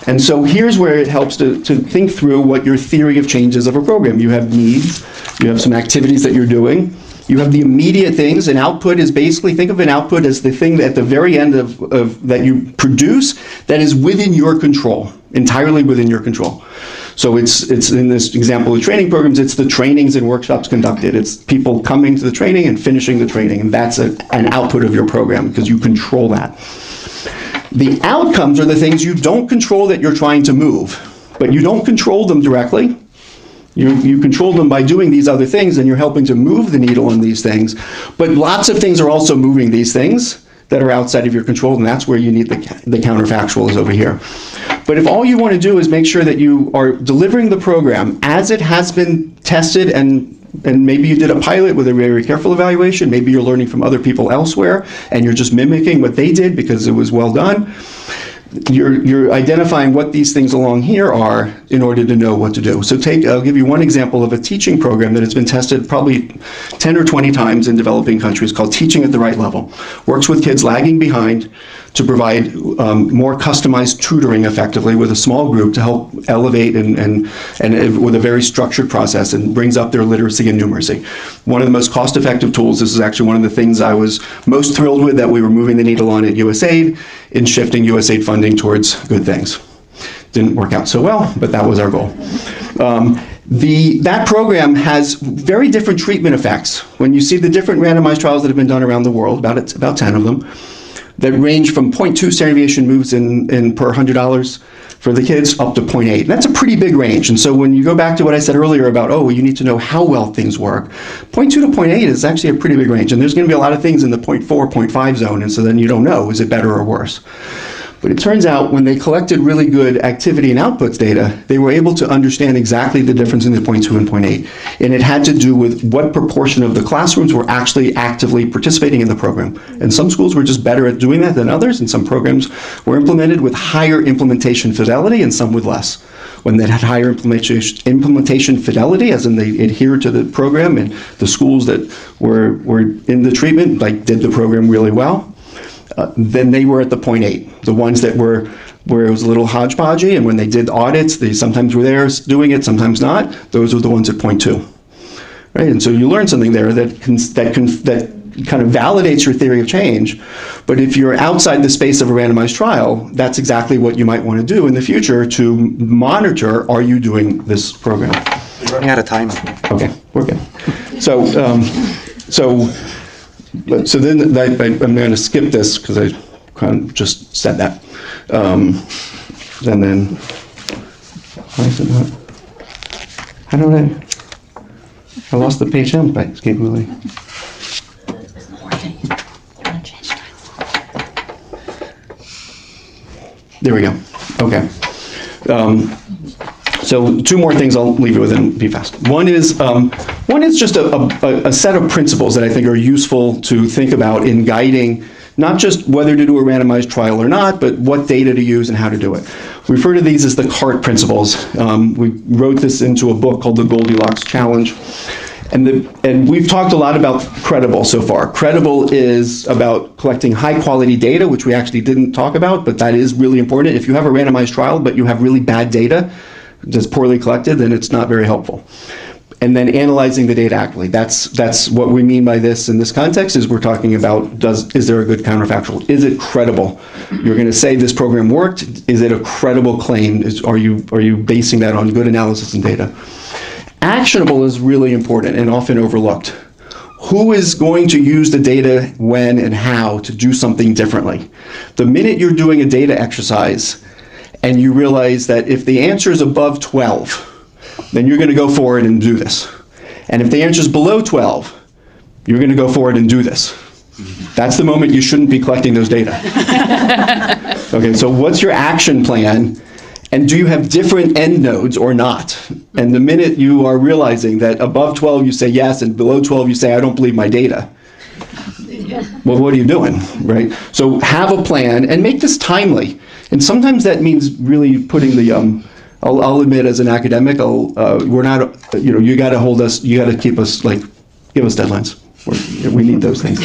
And so here's where it helps to think through what your theory of changes of a program. You have needs, you have some activities that you're doing, you have the immediate things. An output is basically, think of an output as the thing at the very end of that you produce that is within your control, entirely within your control. So it's in this example of training programs, it's the trainings and workshops conducted. It's people coming to the training and finishing the training, and that's an output of your program because you control that. The outcomes are the things you don't control that you're trying to move, but you don't control them directly. You control them by doing these other things, and you're helping to move the needle on these things. But lots of things are also moving these things that are outside of your control, and that's where you need the counterfactual is over here. But if all you want to do is make sure that you are delivering the program as it has been tested, and maybe you did a pilot with a very careful evaluation, maybe you're learning from other people elsewhere, and you're just mimicking what they did because it was well done, you're identifying what these things along here are in order to know what to do. So I'll give you one example of a teaching program that has been tested probably 10 or 20 times in developing countries called Teaching at the Right Level. Works with kids lagging behind to provide more customized tutoring effectively with a small group to help elevate and with a very structured process, and brings up their literacy and numeracy. One of the most cost-effective tools, this is actually one of the things I was most thrilled with that we were moving the needle on at USAID in shifting USAID funding towards good things. Didn't work out so well, but that was our goal. That program has very different treatment effects. When you see the different randomized trials that have been done around the world, about 10 of them, that range from 0.2 standard deviation moves in per $100 for the kids up to 0.8. That's a pretty big range. And so when you go back to what I said earlier about, you need to know how well things work, 0.2 to 0.8 is actually a pretty big range. And there's going to be a lot of things in the 0.4, 0.5 zone. And so then you don't know, is it better or worse? But it turns out when they collected really good activity and outputs data, they were able to understand exactly the difference in the 0.2 and 0.8. And it had to do with what proportion of the classrooms were actually actively participating in the program. And some schools were just better at doing that than others, and some programs were implemented with higher implementation fidelity and some with less. When they had higher implementation fidelity, as in they adhered to the program, and the schools that were in the treatment did the program really well, then they were at the 0.8. The ones that were where it was a little hodgepodgey, and when they did audits, they sometimes were there doing it, sometimes not. Those were the ones at 0.2. Right? And so you learn something there that kind of validates your theory of change. But if you're outside the space of a randomized trial, that's exactly what you might want to do in the future to monitor, are you doing this program? We're running out of time. Okay, we're good. So then I'm going to skip this because I kind of just said that. And then, why is it not? How do I lost the page down by escaping away. There we go. Okay. So two more things I'll leave you with and be fast. One is just a set of principles that I think are useful to think about in guiding not just whether to do a randomized trial or not, but what data to use and how to do it. We refer to these as the CART principles. We wrote this into a book called The Goldilocks Challenge. And we've talked a lot about credible so far. Credible is about collecting high quality data, which we actually didn't talk about, but that is really important. If you have a randomized trial, but you have really bad data that's poorly collected, then it's not very helpful. And then analyzing the data accurately. That's what we mean by this in this context, is we're talking about, is there a good counterfactual? Is it credible? You're going to say this program worked. Is it a credible claim? Are you basing that on good analysis and data? Actionable is really important and often overlooked. Who is going to use the data when and how to do something differently? The minute you're doing a data exercise and you realize that if the answer is above 12, then you're going to go forward and do this. And if the answer is below 12, you're going to go forward and do this. That's the moment you shouldn't be collecting those data. Okay, so what's your action plan? And do you have different end nodes or not? And the minute you are realizing that above 12 you say yes, and below 12 you say I don't believe my data, well, what are you doing, right? So have a plan and make this timely. And sometimes that means really putting the, I'll admit as an academic, we're not, you got to hold us, you got to keep us, give us deadlines. We need those things.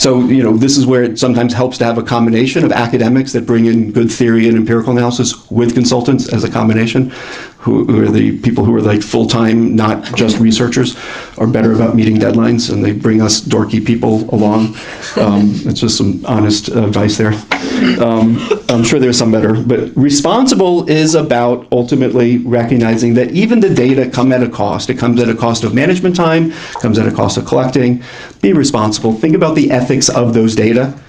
So, this is where it sometimes helps to have a combination of academics that bring in good theory and empirical analysis with consultants as a combination, who are the people who are full-time, not just researchers, are better about meeting deadlines, and they bring us dorky people along. It's just some honest advice there. I'm sure there's some better, but responsible is about ultimately recognizing that even the data come at a cost. It comes at a cost of management time, comes at a cost of collecting. Be responsible. Think about the ethics of those data.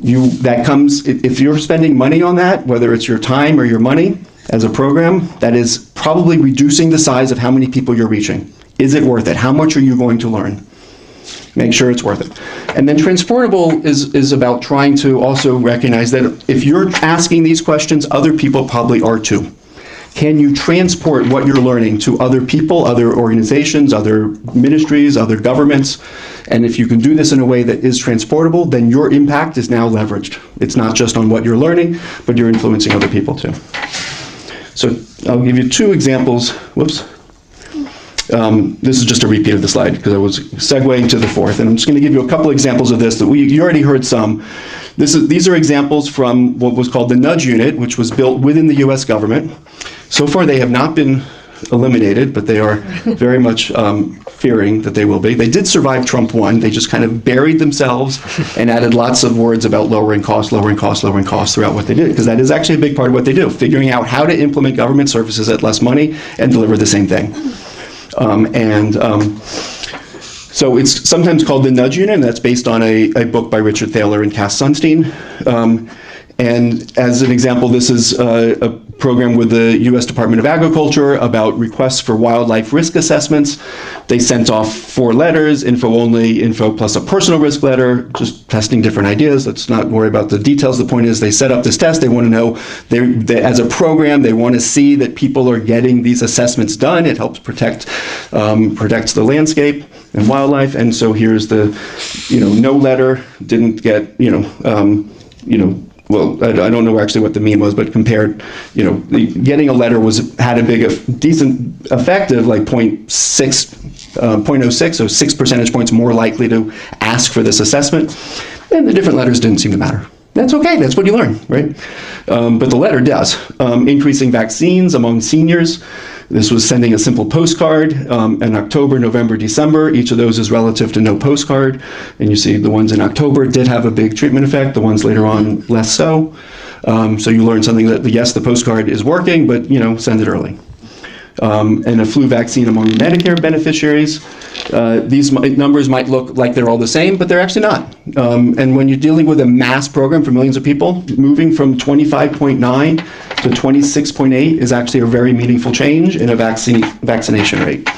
If you're spending money on that, whether it's your time or your money as a program, that is probably reducing the size of how many people you're reaching. Is it worth it? How much are you going to learn? Make sure it's worth it. And then transportable is about trying to also recognize that if you're asking these questions, other people probably are too. Can you transport what you're learning to other people, other organizations, other ministries, other governments? And if you can do this in a way that is transportable, then your impact is now leveraged. It's not just on what you're learning, but you're influencing other people too. So I'll give you 2 examples. Whoops. This is just a repeat of the slide because I was segueing to the 4th, and I'm just going to give you a couple examples of this that you already heard some. These are examples from what was called the Nudge Unit, which was built within the U.S. government. So far, they have not been eliminated, but they are very much fearing that they will be. They did survive Trump 1. They just kind of buried themselves and added lots of words about lowering costs throughout what they did, because that is actually a big part of what they do, figuring out how to implement government services at less money and deliver the same thing. So it's sometimes called the Nudge Unit, and that's based on a book by Richard Thaler and Cass Sunstein. And as an example, this is a program with the U.S. Department of Agriculture about requests for wildlife risk assessments. They sent off 4 letters, info only, info plus a personal risk letter, just testing different ideas. Let's not worry about the details. The point is they set up this test. They want to know, as a program, they want to see that people are getting these assessments done. It helps protects the landscape and wildlife. And so here's the, no letter, didn't get, well, I don't know actually what the mean was, but compared, getting a letter had a decent effect of like 0.06, so 6 percentage points more likely to ask for this assessment. And the different letters didn't seem to matter. That's okay, that's what you learn, right? But the letter does. Increasing vaccines among seniors. This was sending a simple postcard in October, November, December. Each of those is relative to no postcard. And you see the ones in October did have a big treatment effect. The ones later on, less so. So you learn something that, yes, the postcard is working, but, send it early. And a flu vaccine among Medicare beneficiaries. These numbers might look like they're all the same, but they're actually not. And when you're dealing with a mass program for millions of people, moving from 25.9 to 26.8 is actually a very meaningful change in a vaccination rate.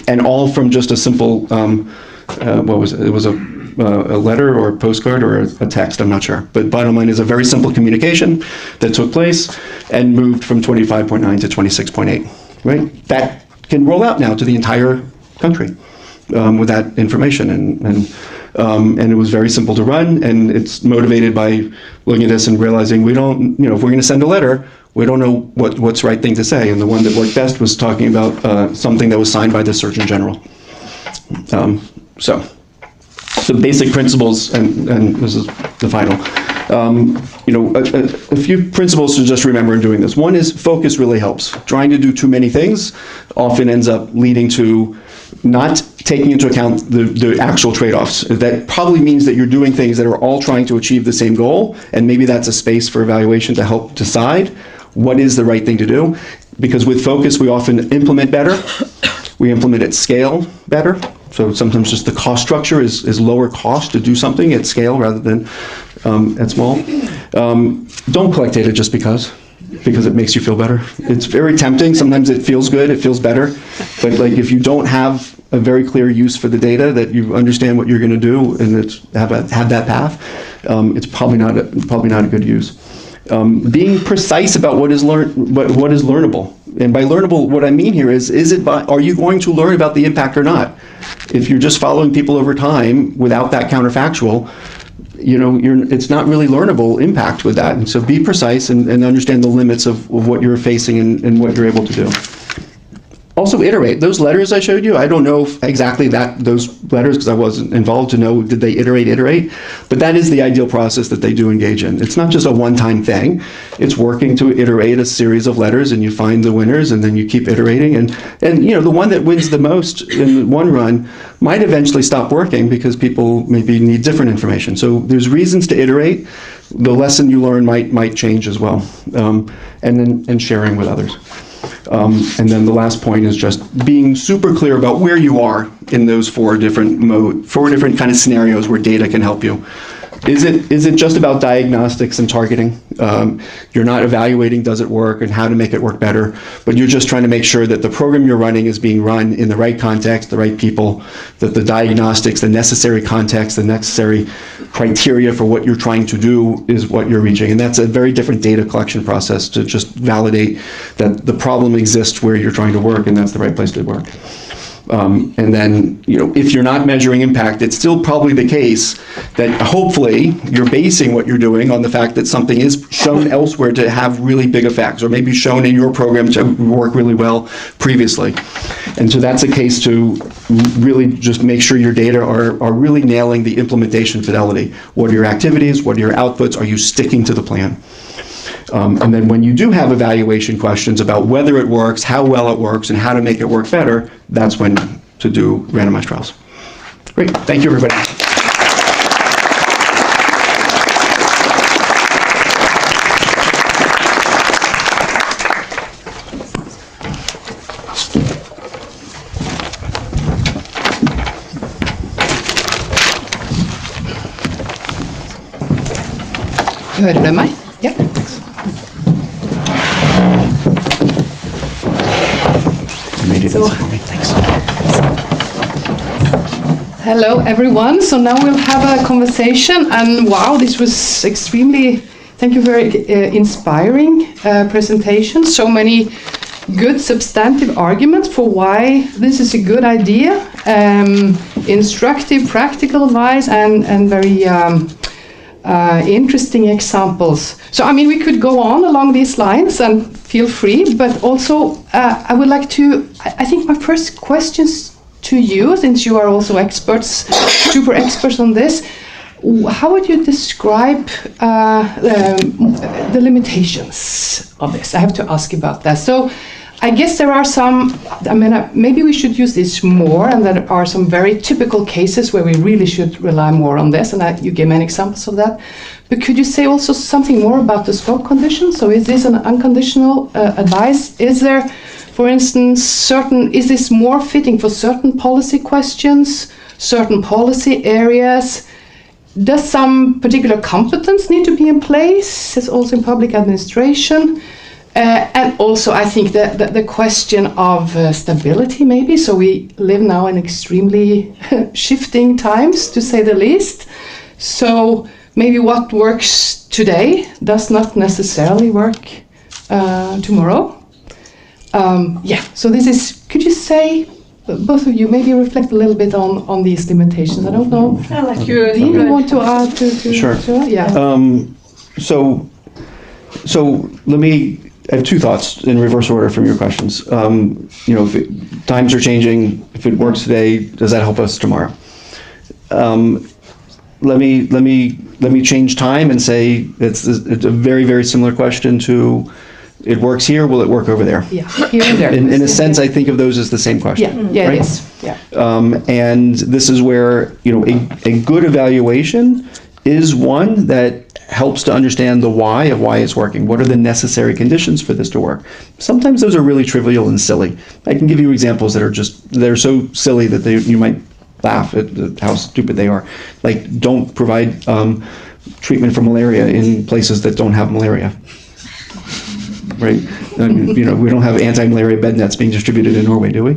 And all from just a simple, what was it? It was a letter or a postcard or a text, I'm not sure. But bottom line is a very simple communication that took place and moved from 25.9 to 26.8. Right? That can roll out now to the entire country with that information, and it was very simple to run, and it's motivated by looking at this and realizing we don't, if we're going to send a letter, we don't know what's the right thing to say, and the one that worked best was talking about something that was signed by the Surgeon General. So basic principles, and this is the final. A few principles to just remember in doing this. One is focus really helps. Trying to do too many things often ends up leading to not taking into account the actual trade-offs. That probably means that you're doing things that are all trying to achieve the same goal, and maybe that's a space for evaluation to help decide what is the right thing to do. Because with focus, we often implement better. We implement at scale better. So sometimes just the cost structure is lower cost to do something at scale rather than at small. Don't collect data just because it makes you feel better. It's very tempting. Sometimes it feels good, it feels better. But like if you don't have a very clear use for the data, that you understand what you're going to do and have that path, it's probably not a good use. Being precise about what is learnable. And by learnable, what I mean here is are you going to learn about the impact or not? If you're just following people over time without that counterfactual, it's not really learnable impact with that. And so be precise and understand the limits of what you're facing and what you're able to do. Also iterate. Those letters I showed you, I don't know exactly those letters because I wasn't involved to know did they iterate, but that is the ideal process that they do engage in. It's not just a one-time thing. It's working to iterate a series of letters and you find the winners and then you keep iterating and the one that wins the most in one run might eventually stop working because people maybe need different information. So there's reasons to iterate. The lesson you learn might change as well. And sharing with others. And then the last point is just being super clear about where you are in those four different kind of scenarios where data can help you Is it just about diagnostics and targeting? You're not evaluating does it work and how to make it work better, but you're just trying to make sure that the program you're running is being run in the right context, the right people, that the diagnostics, the necessary context, the necessary criteria for what you're trying to do is what you're reaching. And that's a very different data collection process to just validate that the problem exists where you're trying to work and that's the right place to work. And then, if you're not measuring impact, it's still probably the case that hopefully you're basing what you're doing on the fact that something is shown elsewhere to have really big effects, or maybe shown in your program to work really well previously. And so that's a case to really just make sure your data are really nailing the implementation fidelity. What are your activities? What are your outputs? Are you sticking to the plan? And then when you do have evaluation questions about whether it works, how well it works, and how to make it work better, that's when to do randomized trials. Great. Thank you, everybody. Hører du meg? Ja. So, hello everyone. So now we'll have a conversation, and wow, this was extremely, thank you, very inspiring presentation. So many good substantive arguments for why this is a good idea, instructive, practical advice, and very interesting examples. So, I mean, we could go on along these lines, and feel free, but also I would like to, I think my first questions to you, since you are also experts, super experts on this, how would you describe the limitations of this? I have to ask about that. So, I guess there are some, I mean, maybe we should use this more, and there are some very typical cases where we really should rely more on this, and you gave many examples of that. But could you say also something more about the scope conditions? So is this an unconditional advice? Is there, for instance, is this more fitting for certain policy questions, certain policy areas? Does some particular competence need to be in place? It's also in public administration. And also, I think the question of stability, maybe. So we live now in extremely shifting times, to say the least. So maybe what works today does not necessarily work tomorrow. So this is, could you say, both of you, maybe reflect a little bit on these limitations? I don't know. I'll let you. Do you want to add to Sure. Yeah. So let me. I have two thoughts in reverse order from your questions. If times are changing, if it works today, does that help us tomorrow? Let me change time and say it's a very, very similar question to it works here, will it work over there? Yeah, here and there. In a sense, I think of those as the same question. Yeah, right? It is. Yeah. And this is where a good evaluation is one that helps to understand the why of why it's working. What are the necessary conditions for this to work? Sometimes those are really trivial and silly. I can give you examples that are so silly that you might laugh at how stupid they are. Like, don't provide treatment for malaria in places that don't have malaria. Right? We don't have anti-malaria bed nets being distributed in Norway, do we?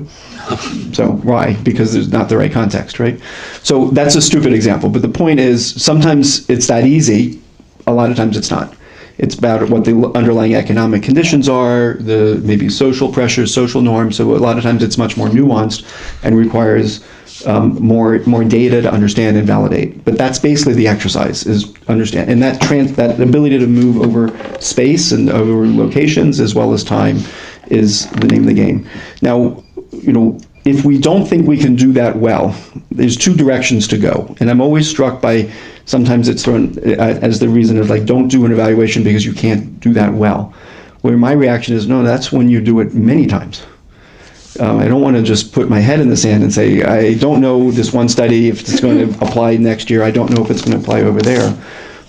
So why? Because there's not the right context, right? So that's a stupid example. But the point is, sometimes it's that easy. A lot of times it's not. It's about what the underlying economic conditions are, the maybe social pressures, social norms. So a lot of times it's much more nuanced and requires more data to understand and validate. But that's basically the exercise, is understand. And that ability to move over space and over locations as well as time is the name of the game. Now, if we don't think we can do that well, there's two directions to go. And I'm always struck by, sometimes it's thrown as the reason of, like, don't do an evaluation because you can't do that well. Where my reaction is, no, that's when you do it many times. I don't want to just put my head in the sand and say, I don't know this one study, if it's going to apply next year. I don't know if it's going to apply over there.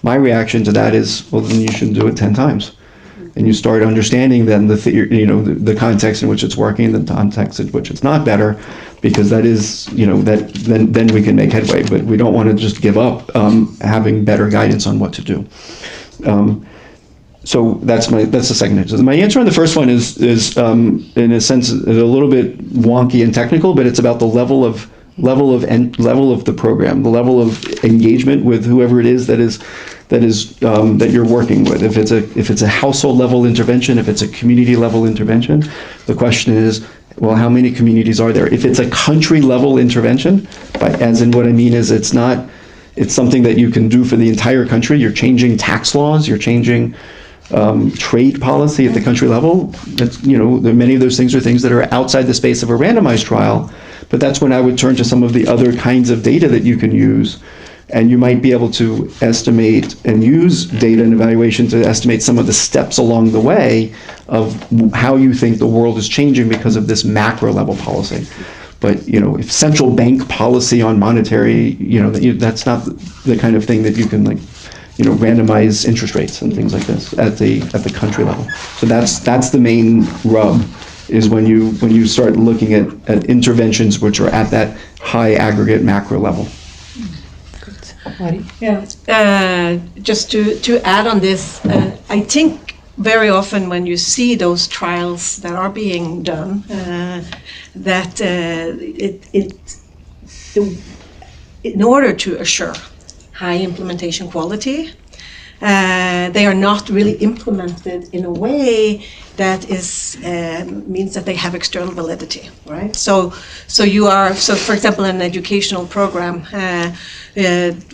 My reaction to that is, well, then you should do it 10 times. and you start understanding then the context in which it's working, the context in which it's not better, because that is, then we can make headway. But we don't want to just give up having better guidance on what to do. So that's the second answer. My answer on the first one is in a sense is a little bit wonky and technical, but it's about the level of the program, the level of engagement with whoever it is that you're working with. If it's a household level intervention, if it's a community level intervention, the question is, well, how many communities are there? If it's a country level intervention, as in what I mean is it's something that you can do for the entire country. You're changing tax laws, you're changing trade policy at the country level. Many of those things are things that are outside the space of a randomized trial, but that's when I would turn to some of the other kinds of data that you can use, and you might be able to estimate and use data and evaluation to estimate some of the steps along the way of how you think the world is changing because of this macro level policy. But if central bank policy on monetary, that's not the kind of thing that you can randomize interest rates and things like this at the country level. So that's the main rub, is when you start looking at interventions which are at that high aggregate macro level. Mari? Yeah. Just to add on this, I think very often when you see those trials that are being done, that in order to assure high implementation quality, they are not really implemented in a way that means that they have external validity, right? So for example, an educational program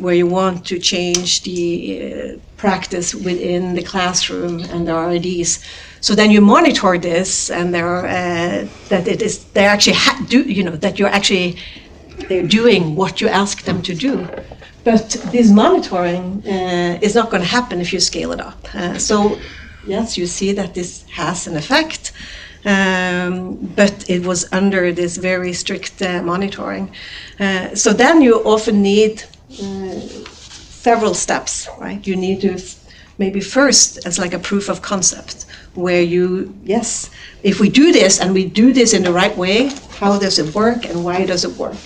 where you want to change the practice within the classroom and there are IDs. So then you monitor this, and they're doing what you ask them to do. But this monitoring is not going to happen if you scale it up. So yes, you see that this has an effect, but it was under this very strict monitoring. So then you often need several steps, right? You need to maybe first as like a proof of concept, where if we do this and we do this in the right way, how does it work and why does it work?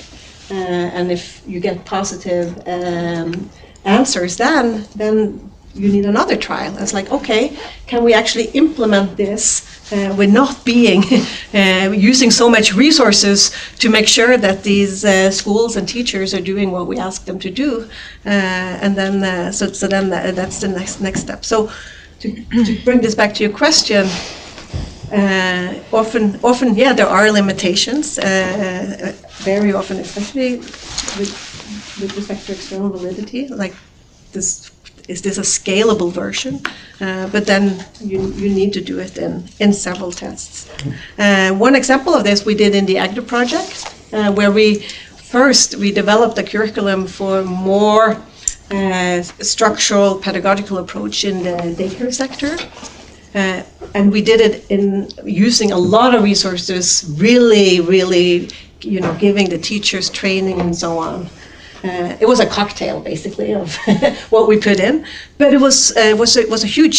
And if you get positive answers, then you need another trial. It's like, okay, can we actually implement this with not being using so much resources to make sure that these schools and teachers are doing what we ask them to do, and then that's the next step. So to bring this back to your question, often, there are limitations. Very often, especially with respect to external validity, like this. Is this a scalable version? But then you need to do it in several tests. One example of this we did in the AGDA project, where we developed a curriculum for more structural pedagogical approach in the daycare sector. And we did it in using a lot of resources, really, giving the teachers training and so on. It was a cocktail, basically, of what we put in, but it was a huge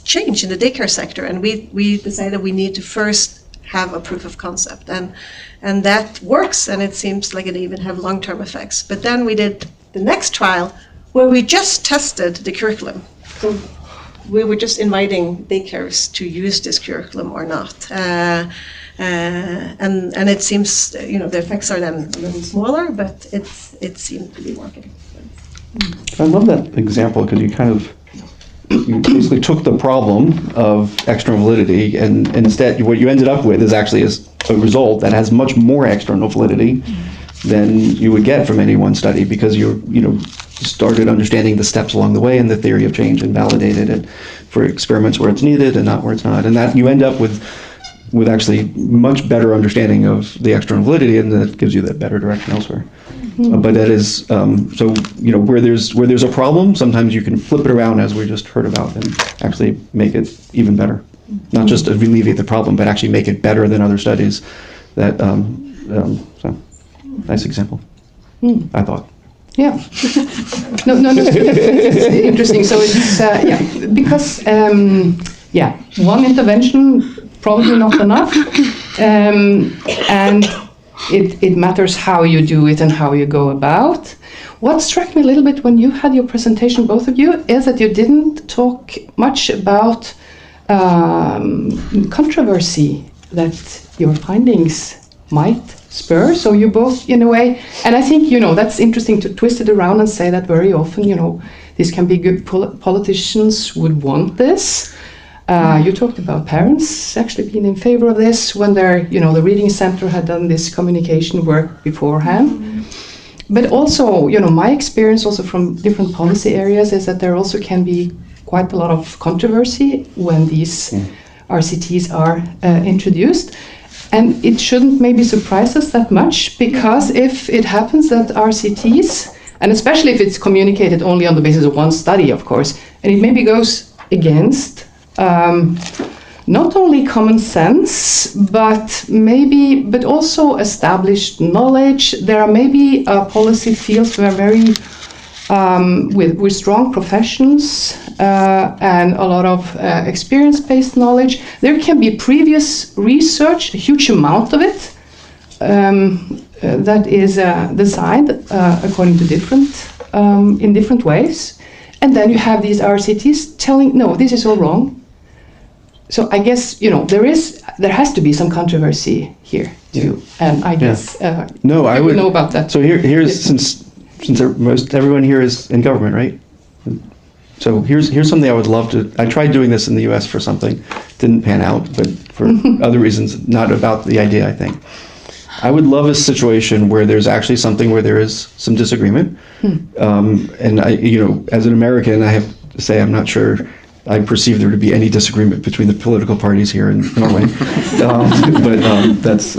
change in the daycare sector, and we decided we need to first have a proof of concept, and that works, and it seems like it even have long-term effects. But then we did the next trial where we just tested the curriculum. So we were just inviting daycares to use this curriculum or not. And it seems, the effects are then a little smaller, but it seemed to be working. I love that example, because you basically took the problem of external validity, and instead what you ended up with is actually a result that has much more external validity than you would get from any one study, because you started understanding the steps along the way and the theory of change, and validated it for experiments where it's needed and not where it's not, and that you end up with actually much better understanding of the external validity, and that gives you that better direction elsewhere. But that is where there's a problem, sometimes you can flip it around, as we just heard about, and actually make it even better. Not just alleviate the problem, but actually make it better than other studies. That so nice example, I thought. Yeah. No. It's interesting. So it's because yeah, one intervention probably not enough, and it matters how you do it and how you go about. What struck me a little bit when you had your presentation, both of you, is that you didn't talk much about controversy that your findings might spur. So you both, in a way, and I think, that's interesting to twist it around and say that very often, this can be good. Politicians would want this. You talked about parents actually being in favor of this when they're, the reading center had done this communication work beforehand. But also, my experience also from different policy areas is that there also can be quite a lot of controversy when these RCTs are introduced. And it shouldn't maybe surprise us that much, because if it happens that RCTs, and especially if it's communicated only on the basis of one study, of course, and it maybe goes against not only common sense, but also established knowledge. There are maybe policy fields where very with strong professions and a lot of experience-based knowledge. There can be previous research, a huge amount of it, that is designed according to in different ways. And then you have these RCTs telling, no, this is all wrong. So I guess, there has to be some controversy here too. And I guess I would know about that. So here's since most everyone here is in government, right? So here's something I would love to. I tried doing this in the U.S. for something, didn't pan out, but for other reasons, not about the idea. I think I would love a situation where there's actually something where there is some disagreement, and I, as an American, I have to say I'm not sure I perceive there to be any disagreement between the political parties here in Norway, but that's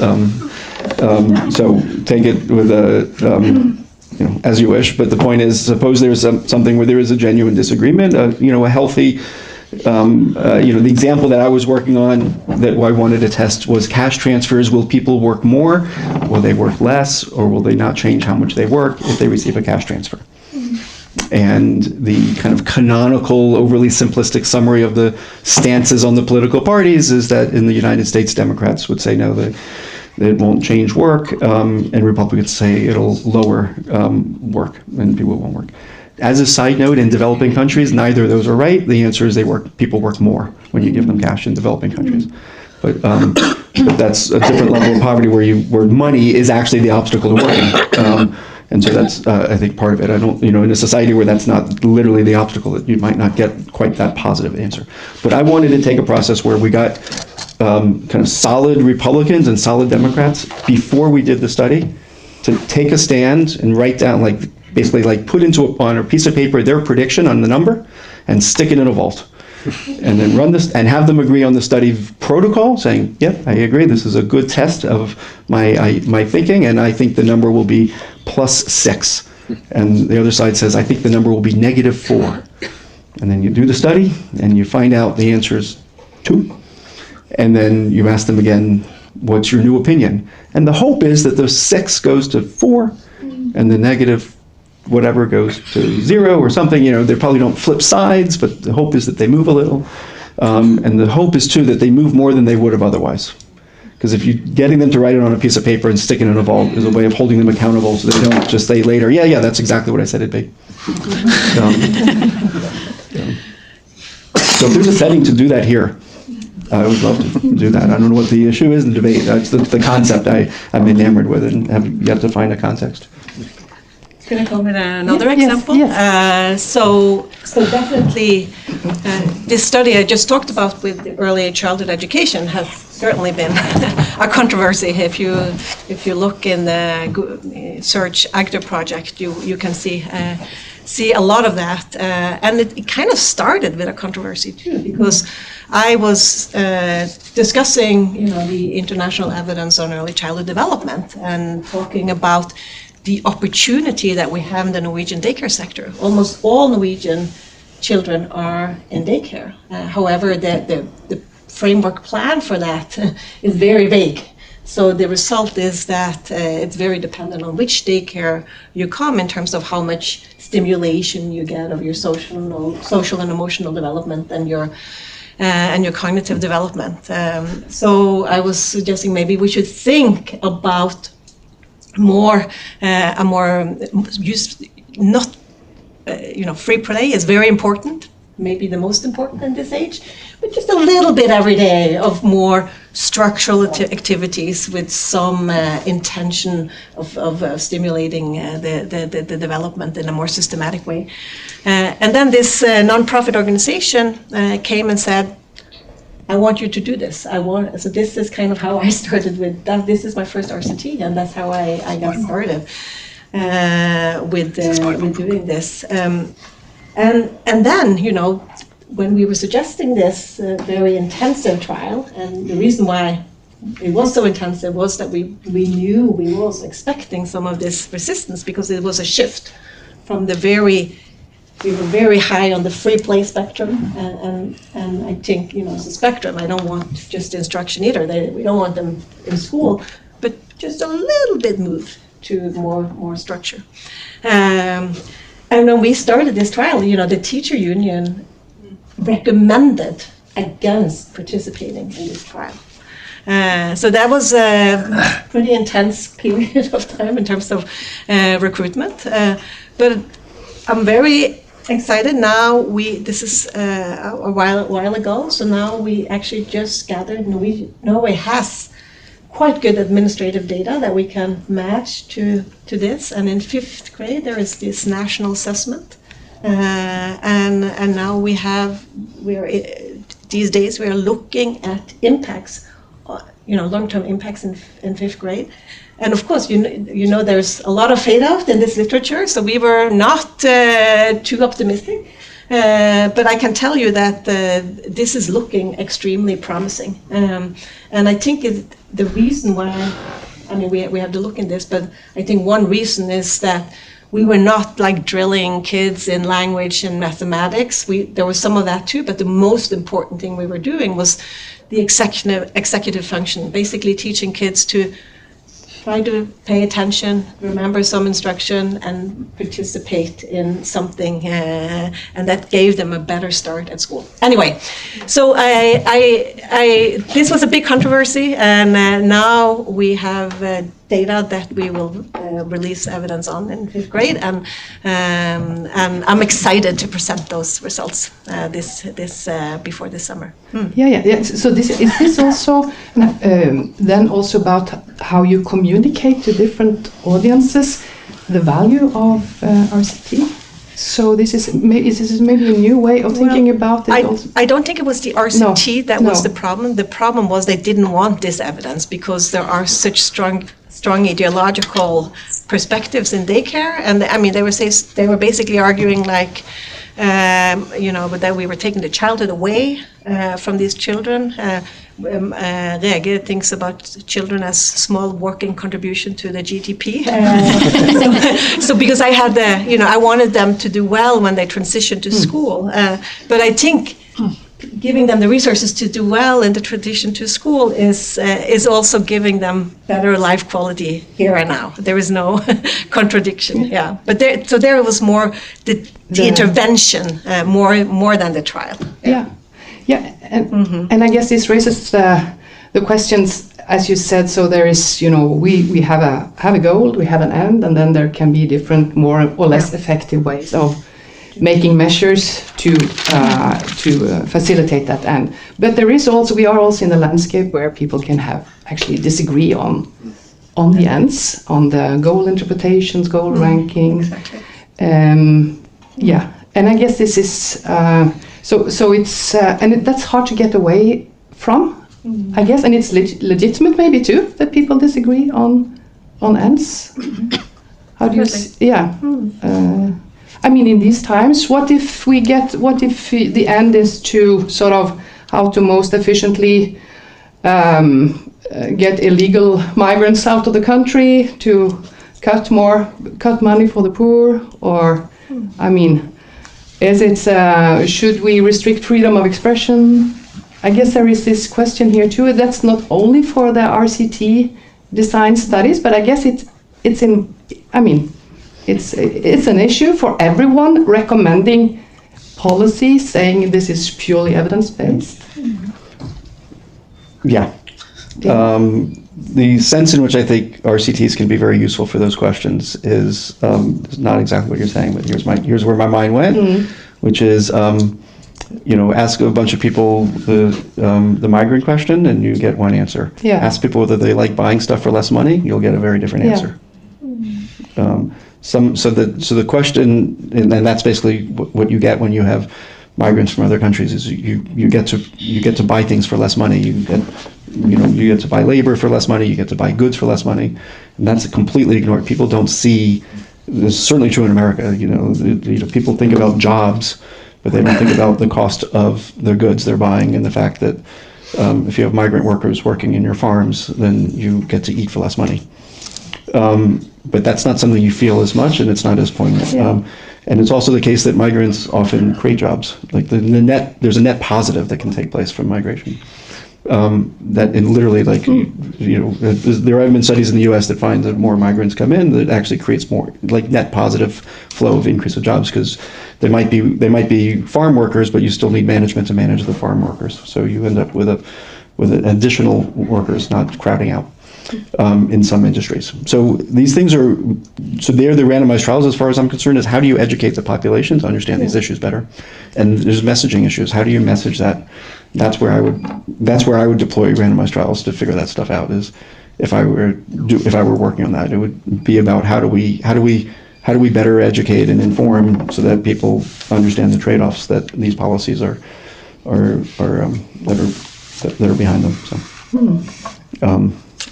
so take it with a. As you wish, but the point is, suppose there's something where there is a genuine disagreement, a healthy, the example that I was working on that I wanted to test was cash transfers. Will people work more? Will they work less? Or will they not change how much they work if they receive a cash transfer? And the kind of canonical, overly simplistic summary of the stances on the political parties is that in the United States, Democrats would say no, that it won't change work, and Republicans say it'll lower work and people won't work. As a side note, in developing countries, neither of those are right. The answer is people work more when you give them cash in developing countries. But that's a different level of poverty where money is actually the obstacle to working. And so that's, I think, part of it. I don't, in a society where that's not literally the obstacle, that you might not get quite that positive answer. But I wanted to take a process where we got kind of solid Republicans and solid Democrats before we did the study to take a stand and write down, basically put on a piece of paper their prediction on the number and stick it in a vault. And then run this and have them agree on the study protocol, saying, yep, I agree, this is a good test of my thinking, and I think the number will be +6. And the other side says, I think the number will be -4. And then you do the study, and you find out the answer is 2. And then you ask them again, what's your new opinion? And the hope is that the 6 goes to 4, and the negative whatever goes to 0 or something. They probably don't flip sides, but the hope is that they move a little. And the hope is, too, that they move more than they would have otherwise. Because if you're getting them to write it on a piece of paper and stick it in a vault is a way of holding them accountable so they don't just say later, yeah, that's exactly what I said it'd be. So if there's a setting to do that here, I would love to do that. I don't know what the issue is in the debate. That's the concept I'm enamored with and have yet to find a context. Can I come with another example? Yes. So definitely, this study I just talked about with the early childhood education has certainly been a controversy. If you look in the search AGDA project, you can see a lot of that, and it kind of started with a controversy too, because I was discussing the international evidence on early childhood development and talking about the opportunity that we have in the Norwegian daycare sector. Almost all Norwegian children are in daycare. However, the framework plan for that is very vague. So the result is that it's very dependent on which daycare you come in terms of how much stimulation you get of your social and emotional development and your and your cognitive development. So I was suggesting maybe we should think about a more use, not free play is very important, maybe the most important in this age, but just a little bit every day of more structural activities with some intention of stimulating the development in a more systematic way. And then this non-profit organization came and said, I want you to do this. So this is kind of how I started with that. This is my first RCT, and that's how I got started with doing this. And then, when we were suggesting this very intensive trial, and the reason why it was so intensive was that we knew we were also expecting some of this resistance, because it was a shift from we were very high on the free play spectrum, and I think, as a spectrum, I don't want just instruction either. We don't want them in school, but just a little bit moved to more structure. And when we started this trial, the teacher union recommended against participating in this trial. So that was a pretty intense period of time in terms of recruitment. But I'm very excited now. This is a while ago, so now we actually just gathered. Norway has quite good administrative data that we can match to this. And in 5th grade, there is this national assessment. And now these days we are looking at impacts, long-term impacts in 5th grade. And of course, there's a lot of fade out in this literature, so we were not too optimistic. But I can tell you that this is looking extremely promising. And I think the reason why, we have to look in this, but I think one reason is that we were not like drilling kids in language and mathematics. There was some of that too, but the most important thing we were doing was the executive function, basically teaching kids to try to pay attention, remember some instruction, and participate in something, and that gave them a better start at school. Anyway, so this was a big controversy, and now we have data that we will release evidence on in 5th grade, and I'm excited to present those results before this summer. Yeah. So is this also then also about how you communicate to different audiences the value of RCT? So this is maybe a new way of thinking about it. I don't think it was the RCT that was the problem. The problem was they didn't want this evidence because there are such strong ideological perspectives in daycare, and they were basically arguing like, but that we were taking the childhood away from these children. Rege thinks about children as small working contribution to the GDP. So because I had I wanted them to do well when they transitioned to school, but I think giving them the resources to do well in the transition to school is also giving them better life quality here and now. There is no contradiction. Yeah, but there was more the intervention more than the trial. Yeah, and I guess this raises the questions, as you said. So there is, we have a goal, we have an end, and then there can be different, more or less effective ways of making measures to facilitate that end. But we are also in a landscape where people can actually disagree on the ends, on the goal interpretations, goal ranking. Exactly. And I guess this is so it's that's hard to get away from, I guess, and it's legitimate maybe too that people disagree on ends. How do you? In these times, what if the end is to sort of how to most efficiently get illegal migrants out of the country, to cut money for the poor, or should we restrict freedom of expression? I guess there is this question here too. That's not only for the RCT design studies, but I guess it's an issue for everyone recommending policy saying this is purely evidence-based? Yeah. The sense in which I think RCTs can be very useful for those questions is not exactly what you're saying, but here's where my mind went, which is, ask a bunch of people the migrant question, and you get one answer. Yeah. Ask people whether they like buying stuff for less money, you'll get a very different answer. So the question, and that's basically what you get when you have migrants from other countries, is you get to buy things for less money. You get to buy labor for less money. You get to buy goods for less money, and that's completely ignored. People don't see. This is certainly true in America. People think about jobs, but they don't think about the cost of the goods they're buying, and the fact that if you have migrant workers working in your farms, then you get to eat for less money. But that's not something you feel as much, and it's not as poignant. Yeah. And it's also the case that migrants often create jobs. Like there's a net positive that can take place from migration. That in literally, there have been studies in the U.S. that find that more migrants come in, that actually creates more net positive flow of increase of jobs, because they might be farm workers, but you still need management to manage the farm workers. So you end up with additional workers, not crowding out. In some industries. So these things they're the randomized trials, as far as I'm concerned, is how do you educate the population to understand these issues better? And there's messaging issues. How do you message that? That's where I would deploy randomized trials to figure that stuff out. Is if I were working on that, it would be about how do we better educate and inform so that people understand the trade-offs that these policies that are behind them. So.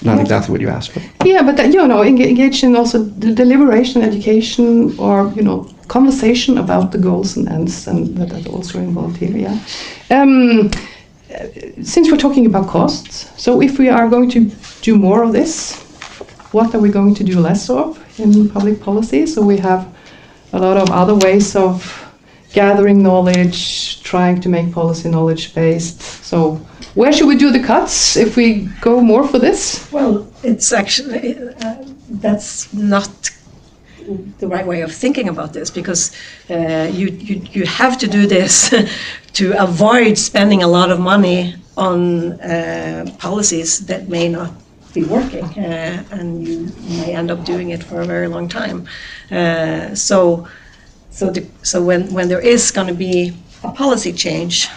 Not exactly what you asked, but yeah, but engage in also the deliberation, education, or conversation about the goals and ends, and that also involved here. Yeah. Since we're talking about costs, so if we are going to do more of this, what are we going to do less of in public policy? So we have a lot of other ways of gathering knowledge, trying to make policy knowledge-based. So where should we do the cuts if we go more for this? Well, it's actually, that's not the right way of thinking about this, because you have to do this to avoid spending a lot of money on policies that may not be working, and you may end up doing it for a very long time. So when there is going to be a policy change,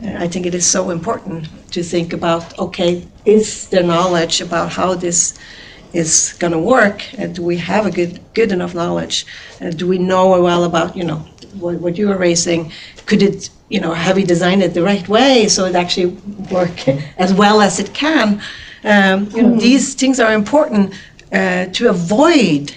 I think it is so important to think about, okay, is there knowledge about how this is going to work? And do we have a good enough knowledge? Do we know well about, what you were raising? Could it, have we designed it the right way so it actually work as well as it can? These things are important to avoid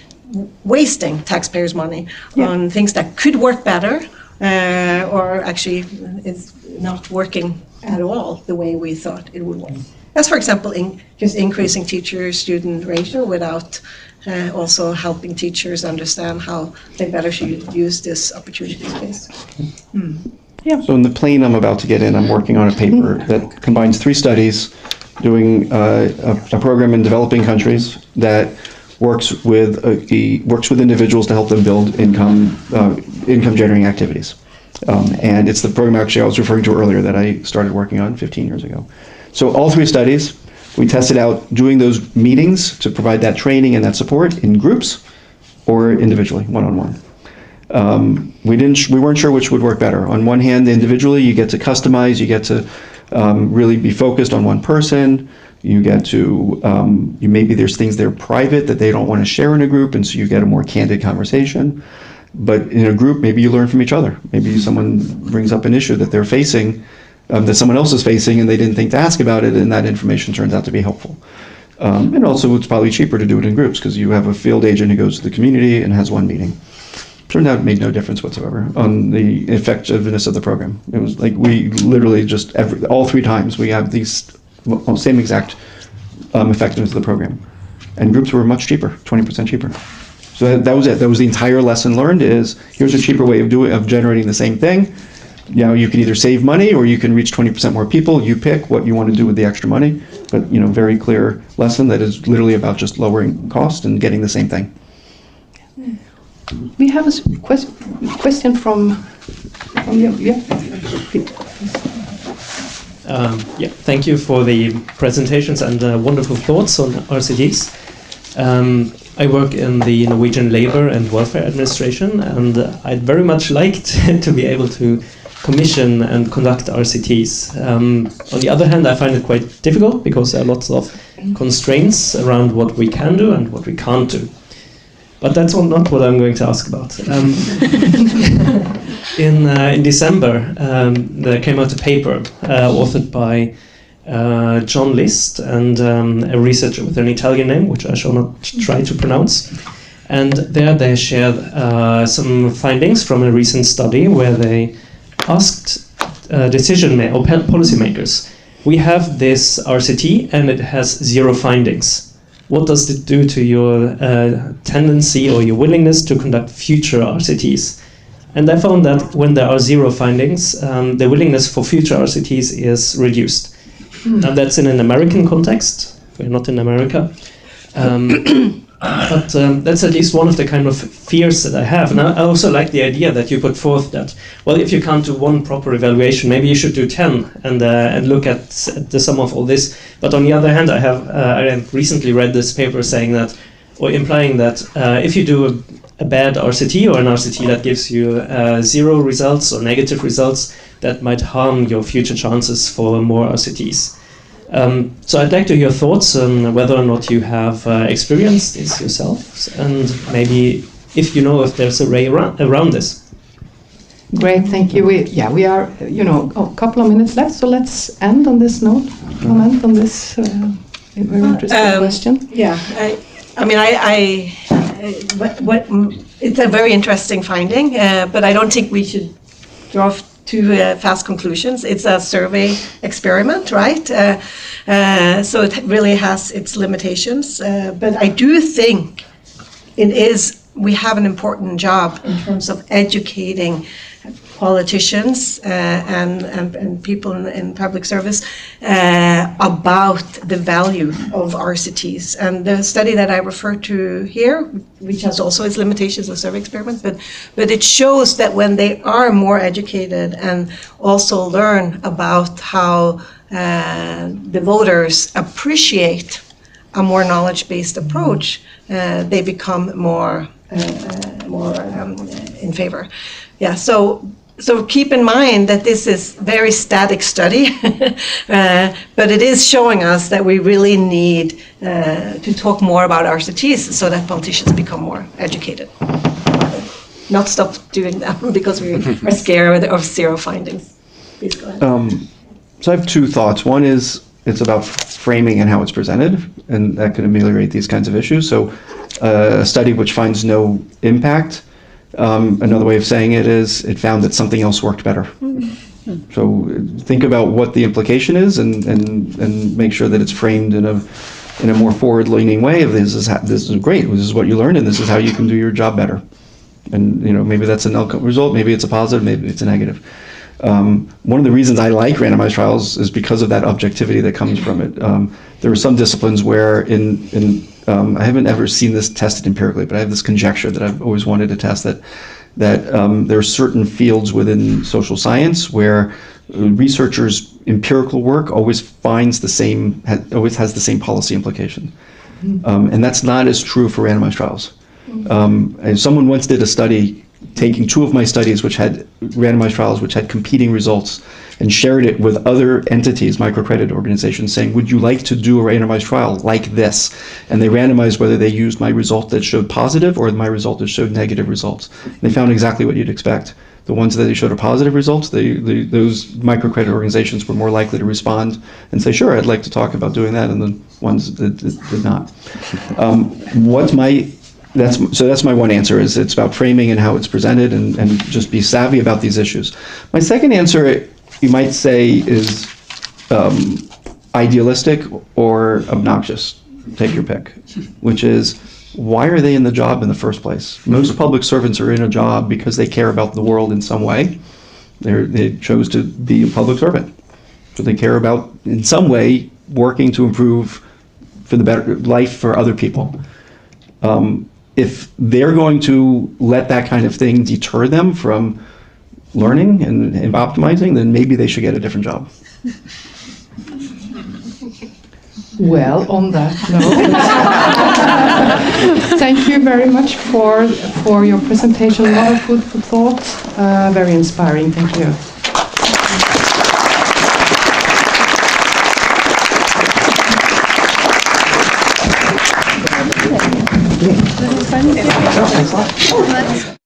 wasting taxpayers' money on things that could work better, or actually is not working at all the way we thought it would work. As for example, just increasing teacher-student ratio without also helping teachers understand how they better should use this opportunity space. Yeah. So in the plane I'm about to get in, I'm working on a paper that combines 3 studies doing a program in developing countries that works with individuals to help them build income-generating activities. And it's the program actually I was referring to earlier that I started working on 15 years ago. So all 3 studies, we tested out doing those meetings to provide that training and that support in groups or individually, one-on-one. We weren't sure which would work better. On one hand, individually, you get to customize, you get to really be focused on one person. You get to, maybe there's things that are private that they don't want to share in a group, and so you get a more candid conversation. But in a group, maybe you learn from each other. Maybe someone brings up an issue that they're facing, that someone else is facing, and they didn't think to ask about it, and that information turns out to be helpful. And also, it's probably cheaper to do it in groups, because you have a field agent who goes to the community and has one meeting. Turned out it made no difference whatsoever on the effectiveness of the program. It was like we literally just, all 3 times, we have these same exact effectiveness of the program. And groups were much cheaper, 20% cheaper. So that was it. That was the entire lesson learned, is here's a cheaper way of generating the same thing. You can either save money or you can reach 20% more people. You pick what you want to do with the extra money. But, very clear lesson that is literally about just lowering cost and getting the same thing. We have a question from Thank you for the presentations and wonderful thoughts on RCTs. I work in the Norwegian Labour and Welfare Administration, and I'd very much like to be able to commission and conduct RCTs. On the other hand, I find it quite difficult because there are lots of constraints around what we can do and what we can't do. But that's not what I'm going to ask about. In December, there came out a paper authored by John List and a researcher with an Italian name, which I shall not try to pronounce. And there they shared some findings from a recent study where they asked policymakers, we have this RCT and it has 0 findings. What does it do to your tendency or your willingness to conduct future RCTs? And I found that when there are 0 findings, the willingness for future RCTs is reduced. Now that's in an American context. We're not in America. But that's at least one of the kind of fears that I have. And I also like the idea that you put forth that, well, if you can't do one proper evaluation, maybe you should do 10 and look at the sum of all this. But on the other hand, I have recently read this paper saying that, or implying that if you do a bad RCT or an RCT that gives you 0 results or negative results, that might harm your future chances for more RCTs. So I'd like to hear your thoughts on whether or not you have experienced this yourself, and maybe if you know if there's a way around this. Great, thank you. We are, a couple of minutes left, so let's end on this note. Comment on this very interesting question. Yeah, it's a very interesting finding, but I don't think we should draw too fast conclusions. It's a survey experiment, right? So it really has its limitations. But I do think we have an important job in terms of educating politicians and people in public service about the value of RCTs. And the study that I refer to here, which has also its limitations of survey experiments, but it shows that when they are more educated and also learn about how the voters appreciate a more knowledge-based approach, they become more in favor. Yeah, so keep in mind that this is very static study, but it is showing us that we really need to talk more about RCTs so that politicians become more educated. Not stop doing that because we are scared of 0 findings. Please go ahead. So I have 2 thoughts. One is it's about framing and how it's presented, and that can ameliorate these kinds of issues. So a study which finds no impact, another way of saying it is it found that something else worked better. So think about what the implication is and make sure that it's framed in a more forward-leaning way of this is great, this is what you learned, and this is how you can do your job better. And maybe that's an outcome result, maybe it's a positive, maybe it's a negative. One of the reasons I like randomized trials is because of that objectivity that comes from it. There are some disciplines where I haven't ever seen this tested empirically, but I have this conjecture that I've always wanted to test that there are certain fields within social science where researchers' empirical work always has the same policy implication. And that's not as true for randomized trials. And someone once did a study taking 2 of my studies which had randomized trials which had competing results and shared it with other entities, microcredit organizations, saying, would you like to do a randomized trial like this? And they randomized whether they used my result that showed positive or my result that showed negative results. And they found exactly what you'd expect. The ones that they showed a positive results, those microcredit organizations were more likely to respond and say, sure, I'd like to talk about doing that, and the ones that did not. That's my one answer, is it's about framing and how it's presented, and just be savvy about these issues. My second answer, you might say, is idealistic or obnoxious. Take your pick, which is, why are they in the job in the first place? Most public servants are in a job because they care about the world in some way. They chose to be a public servant. So they care about, in some way, working to improve for the better life for other people. If they're going to let that kind of thing deter them from learning and optimizing, then maybe they should get a different job. Well, on that note, thank you very much for your presentation. A lot of food for thought, very inspiring. Thank you. Thanks a lot.